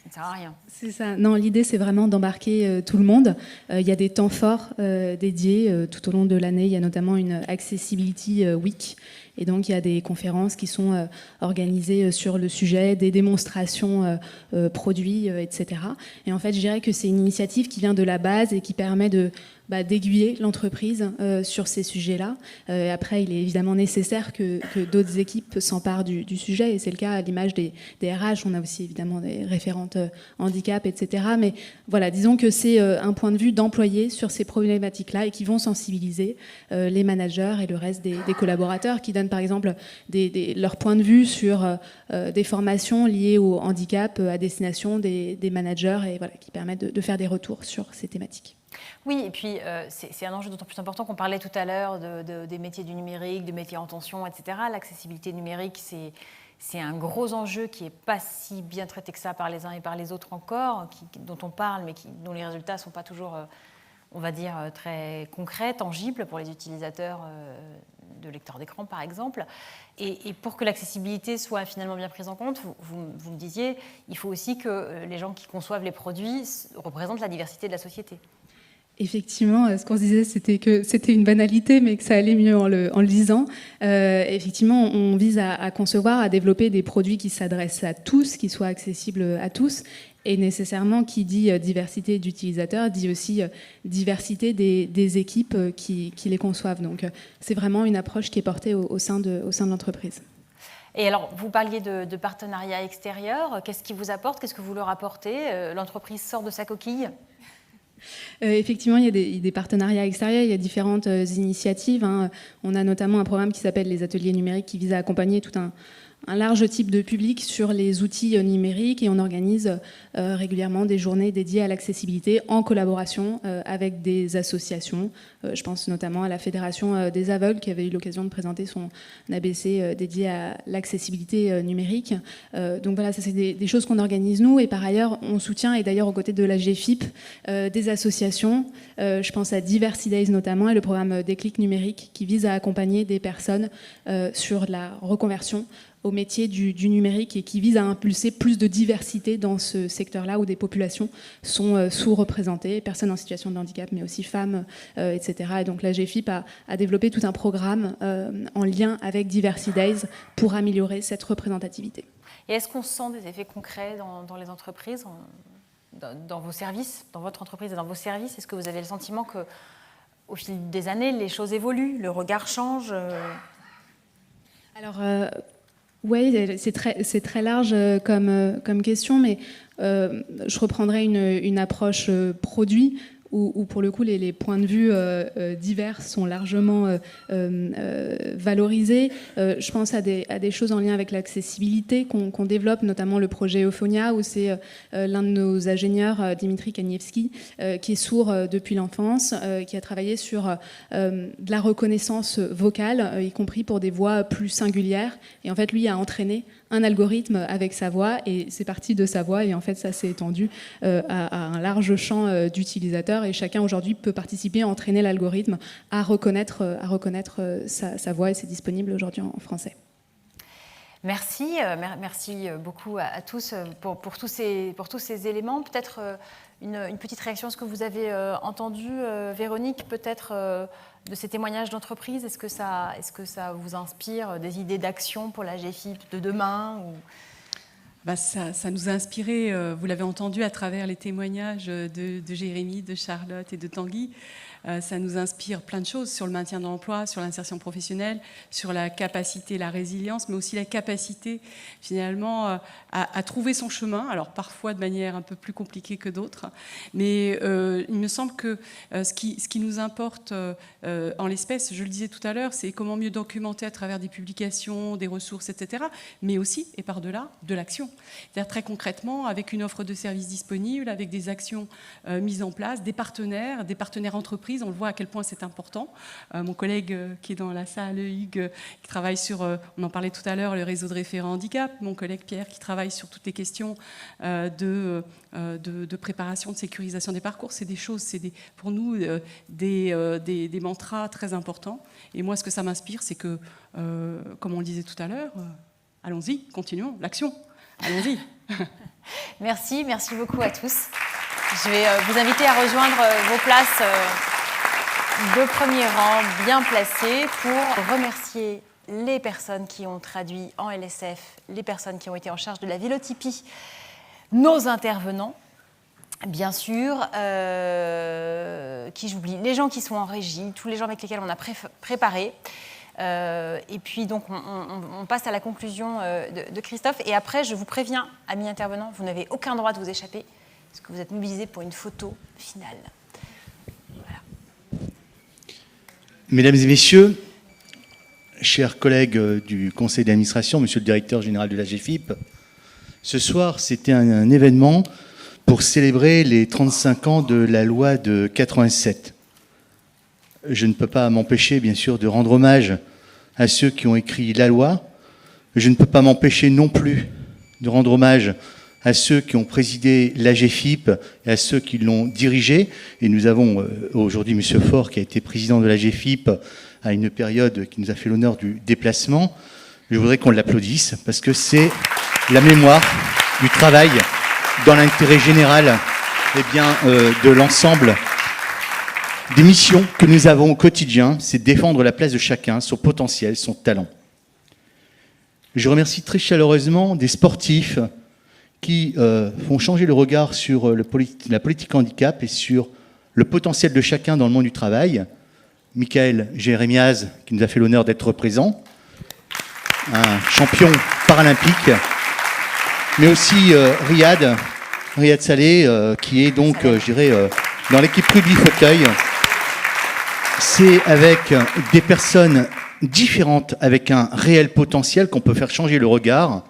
Speaker 1: ça ne sert à rien.
Speaker 16: C'est ça. Non, l'idée, c'est vraiment d'embarquer tout le monde. Il y a des temps forts dédiés tout au long de l'année. Il y a notamment une Accessibility Week. Et donc, il y a des conférences qui sont organisées sur le sujet, des démonstrations produits, etc. Et en fait, je dirais que c'est une initiative qui vient de la base et qui permet d'aiguiller l'entreprise sur ces sujets-là. Après, il est évidemment nécessaire que d'autres équipes s'emparent du sujet, et c'est le cas à l'image des RH. On a aussi évidemment des référentes handicap, etc. Mais voilà, disons que c'est un point de vue d'employés sur ces problématiques-là et qui vont sensibiliser les managers et le reste des collaborateurs, qui donnent par exemple leur point de vue sur des formations liées au handicap à destination des managers, et voilà, qui permettent de faire des retours sur ces thématiques.
Speaker 1: Oui, et puis c'est un enjeu d'autant plus important qu'on parlait tout à l'heure des métiers du numérique, des métiers en tension, etc. L'accessibilité numérique, c'est un gros enjeu qui n'est pas si bien traité que ça par les uns et par les autres encore, dont on parle, mais dont les résultats ne sont pas toujours, on va dire, très concrets, tangibles pour les utilisateurs de lecteurs d'écran, par exemple. Et pour que l'accessibilité soit finalement bien prise en compte, vous me disiez, il faut aussi que les gens qui conçoivent les produits représentent la diversité de la société.
Speaker 16: Effectivement, ce qu'on se disait, c'était que c'était une banalité, mais que ça allait mieux en le lisant. Effectivement, on vise à concevoir, à développer des produits qui s'adressent à tous, qui soient accessibles à tous. Et nécessairement, qui dit diversité d'utilisateurs, dit aussi diversité des équipes qui les conçoivent. Donc, c'est vraiment une approche qui est portée au sein de l'entreprise.
Speaker 1: Et alors, vous parliez de partenariats extérieurs. Qu'est-ce qui vous apporte? Qu'est-ce que vous leur apportez? L'entreprise sort de sa coquille?
Speaker 16: Effectivement, il y a des partenariats extérieurs, il y a différentes initiatives. On a notamment un programme qui s'appelle les ateliers numériques, qui vise à accompagner tout un large type de public sur les outils numériques, et on organise régulièrement des journées dédiées à l'accessibilité en collaboration avec des associations. Je pense notamment à la Fédération des aveugles qui avait eu l'occasion de présenter son ABC dédié à l'accessibilité numérique. Donc voilà, ça c'est des choses qu'on organise nous, et par ailleurs on soutient, et d'ailleurs aux côtés de la GFIP, des associations. Je pense à Diversity Days notamment, et le programme Déclic numérique qui vise à accompagner des personnes sur la reconversion au métier du numérique, et qui vise à impulser plus de diversité dans ce secteur-là où des populations sont sous-représentées, personnes en situation de handicap, mais aussi femmes, etc. Et donc la GFIP a développé tout un programme en lien avec Diversity Days pour améliorer cette représentativité.
Speaker 1: Et est-ce qu'on sent des effets concrets dans les entreprises, dans vos services, dans votre entreprise et dans vos services? Est-ce que vous avez le sentiment qu'au fil des années, les choses évoluent, le regard change?
Speaker 16: Alors, oui, c'est très large comme question, mais je reprendrai une approche produit où pour le coup les points de vue divers sont largement valorisés. Je pense à des choses en lien avec l'accessibilité qu'on développe, notamment le projet Euphonia, où c'est l'un de nos ingénieurs, Dimitri Kanievski, qui est sourd depuis l'enfance, qui a travaillé sur de la reconnaissance vocale, y compris pour des voix plus singulières. Et en fait, lui a entraîné un algorithme avec sa voix, et c'est parti de sa voix, et en fait ça s'est étendu à un large champ d'utilisateurs, et chacun aujourd'hui peut participer à entraîner l'algorithme à reconnaître sa voix, et c'est disponible aujourd'hui en français.
Speaker 1: Merci beaucoup à tous pour tous ces éléments. Peut-être une petite réaction à ce que vous avez entendu, Véronique, peut-être de ces témoignages d'entreprise. Est-ce que ça vous inspire des idées d'action pour la GFIP de demain ou...
Speaker 12: Ça nous a inspiré, vous l'avez entendu à travers les témoignages de Jérémy, de Charlotte et de Tanguy. Ça nous inspire plein de choses sur le maintien de l'emploi, sur l'insertion professionnelle, sur la capacité, la résilience, mais aussi la capacité finalement à trouver son chemin, alors parfois de manière un peu plus compliquée que d'autres. Mais il me semble que ce qui nous importe en l'espèce, je le disais tout à l'heure, c'est comment mieux documenter à travers des publications, des ressources, etc., mais aussi, et par-delà, de l'action. C'est-à-dire très concrètement, avec une offre de services disponible, avec des actions mises en place, des partenaires entreprises, on le voit à quel point c'est important. Mon collègue qui est dans la salle, Hugues, qui travaille sur, on en parlait tout à l'heure, le réseau de référents handicap, mon collègue Pierre qui travaille sur toutes les questions de préparation, de sécurisation des parcours, c'est des choses, pour nous des mantras très importants. Et moi, ce que ça m'inspire, c'est que, comme on le disait tout à l'heure, allons-y, continuons, l'action, allons-y.
Speaker 1: Merci beaucoup à tous. Je vais vous inviter à rejoindre vos places de premier rang, bien placées, pour remercier les personnes qui ont traduit en LSF, les personnes qui ont été en charge de la vélotypie, nos intervenants, bien sûr, qui j'oublie, les gens qui sont en régie, tous les gens avec lesquels on a préparé. Et puis donc on passe à la conclusion de Christophe. Et après, je vous préviens, amis intervenants, vous n'avez aucun droit de vous échapper, parce que vous êtes mobilisés pour une photo finale. Voilà.
Speaker 2: Mesdames et messieurs, chers collègues du conseil d'administration, monsieur le directeur général de la GFIP, ce soir, c'était un événement pour célébrer les 35 ans de la loi de 87. Je ne peux pas m'empêcher, bien sûr, de rendre hommage à ceux qui ont écrit la loi. Je ne peux pas m'empêcher non plus de rendre hommage à ceux qui ont présidé la GFIP et à ceux qui l'ont dirigée. Et nous avons aujourd'hui M. Faure, qui a été président de la GFIP à une période qui nous a fait l'honneur du déplacement. Je voudrais qu'on l'applaudisse parce que c'est la mémoire du travail dans l'intérêt général de l'ensemble des missions que nous avons au quotidien, c'est défendre la place de chacun, son potentiel, son talent. Je remercie très chaleureusement des sportifs qui font changer le regard sur la politique handicap et sur le potentiel de chacun dans le monde du travail. Michael Jérémiaz, qui nous a fait l'honneur d'être présent, un champion paralympique, mais aussi Riyad Saleh, qui est donc, je dirais, dans l'équipe rugby fauteuil. C'est avec des personnes différentes, avec un réel potentiel, qu'on peut faire changer le regard.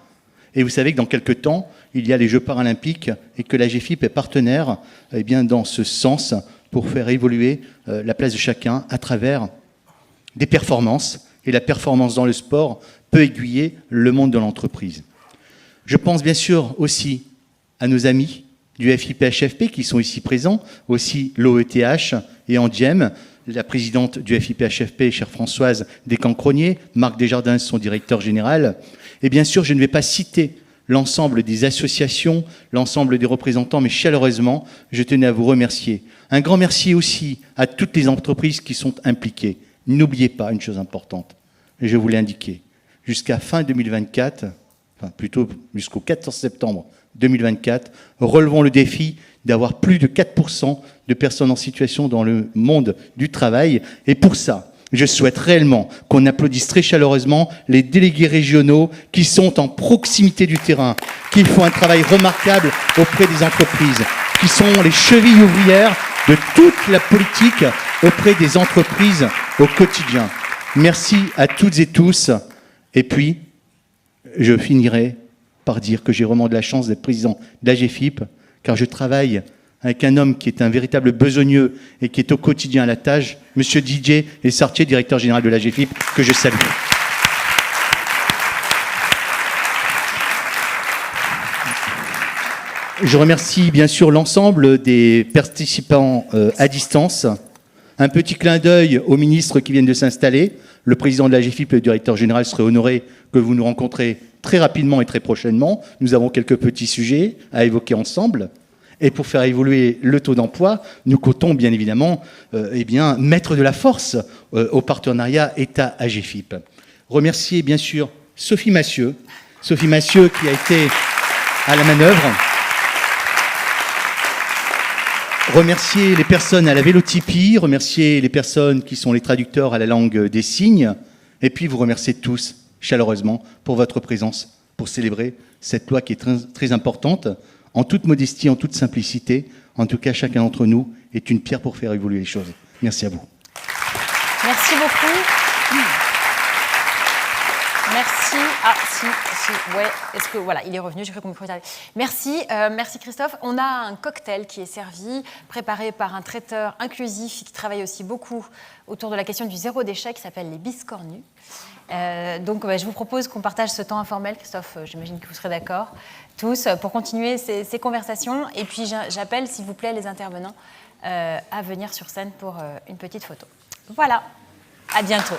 Speaker 2: Et vous savez que dans quelques temps, il y a les Jeux paralympiques et que la GFIP est partenaire dans ce sens pour faire évoluer la place de chacun à travers des performances. Et la performance dans le sport peut aiguiller le monde de l'entreprise. Je pense bien sûr aussi à nos amis du FIP-HFP qui sont ici présents, aussi l'OETH et Andiem, la présidente du FIP-HFP, chère Françoise Descancronier, Marc Desjardins, son directeur général. Et bien sûr, je ne vais pas citer l'ensemble des associations, l'ensemble des représentants, mais chaleureusement, je tenais à vous remercier. Un grand merci aussi à toutes les entreprises qui sont impliquées. N'oubliez pas une chose importante, je vous l'ai indiqué, jusqu'à fin 2024, enfin plutôt jusqu'au 14 septembre 2024, relevons le défi d'avoir plus de 4% de personnes en situation dans le monde du travail. Et pour ça, je souhaite réellement qu'on applaudisse très chaleureusement les délégués régionaux qui sont en proximité du terrain, qui font un travail remarquable auprès des entreprises, qui sont les chevilles ouvrières de toute la politique auprès des entreprises au quotidien. Merci à toutes et tous. Et puis, je finirai par dire que j'ai vraiment de la chance d'être président de la GFIP, car je travaille avec un homme qui est un véritable besogneux et qui est au quotidien à la tâche, Monsieur Didier Sartier, directeur général de la GFIP, que je salue. Je remercie bien sûr l'ensemble des participants à distance. Un petit clin d'œil aux ministres qui viennent de s'installer. Le président de la GFIP, le directeur général, serait honoré que vous nous rencontrez très rapidement et très prochainement. Nous avons quelques petits sujets à évoquer ensemble. Et pour faire évoluer le taux d'emploi, nous comptons bien évidemment mettre de la force au partenariat État-AGFIP. Remercier bien sûr Sophie Massieu qui a été à la manœuvre. Remercier les personnes à la vélotypie, remercier les personnes qui sont les traducteurs à la langue des signes, et puis vous remercier tous chaleureusement pour votre présence, pour célébrer cette loi qui est très, très importante. En toute modestie, en toute simplicité, en tout cas, chacun d'entre nous est une pierre pour faire évoluer les choses. Merci à vous.
Speaker 1: Merci beaucoup. Merci. Ah, si, ouais. Est-ce que, voilà, il est revenu, j'ai cru qu'on me croyait. Merci Christophe. On a un cocktail qui est servi, préparé par un traiteur inclusif qui travaille aussi beaucoup autour de la question du zéro déchet, qui s'appelle les biscornus. Donc, je vous propose qu'on partage ce temps informel, Christophe, j'imagine que vous serez d'accord, tous, pour continuer ces conversations. Et puis, j'appelle, s'il vous plaît, les intervenants à venir sur scène pour une petite photo. Voilà, à bientôt.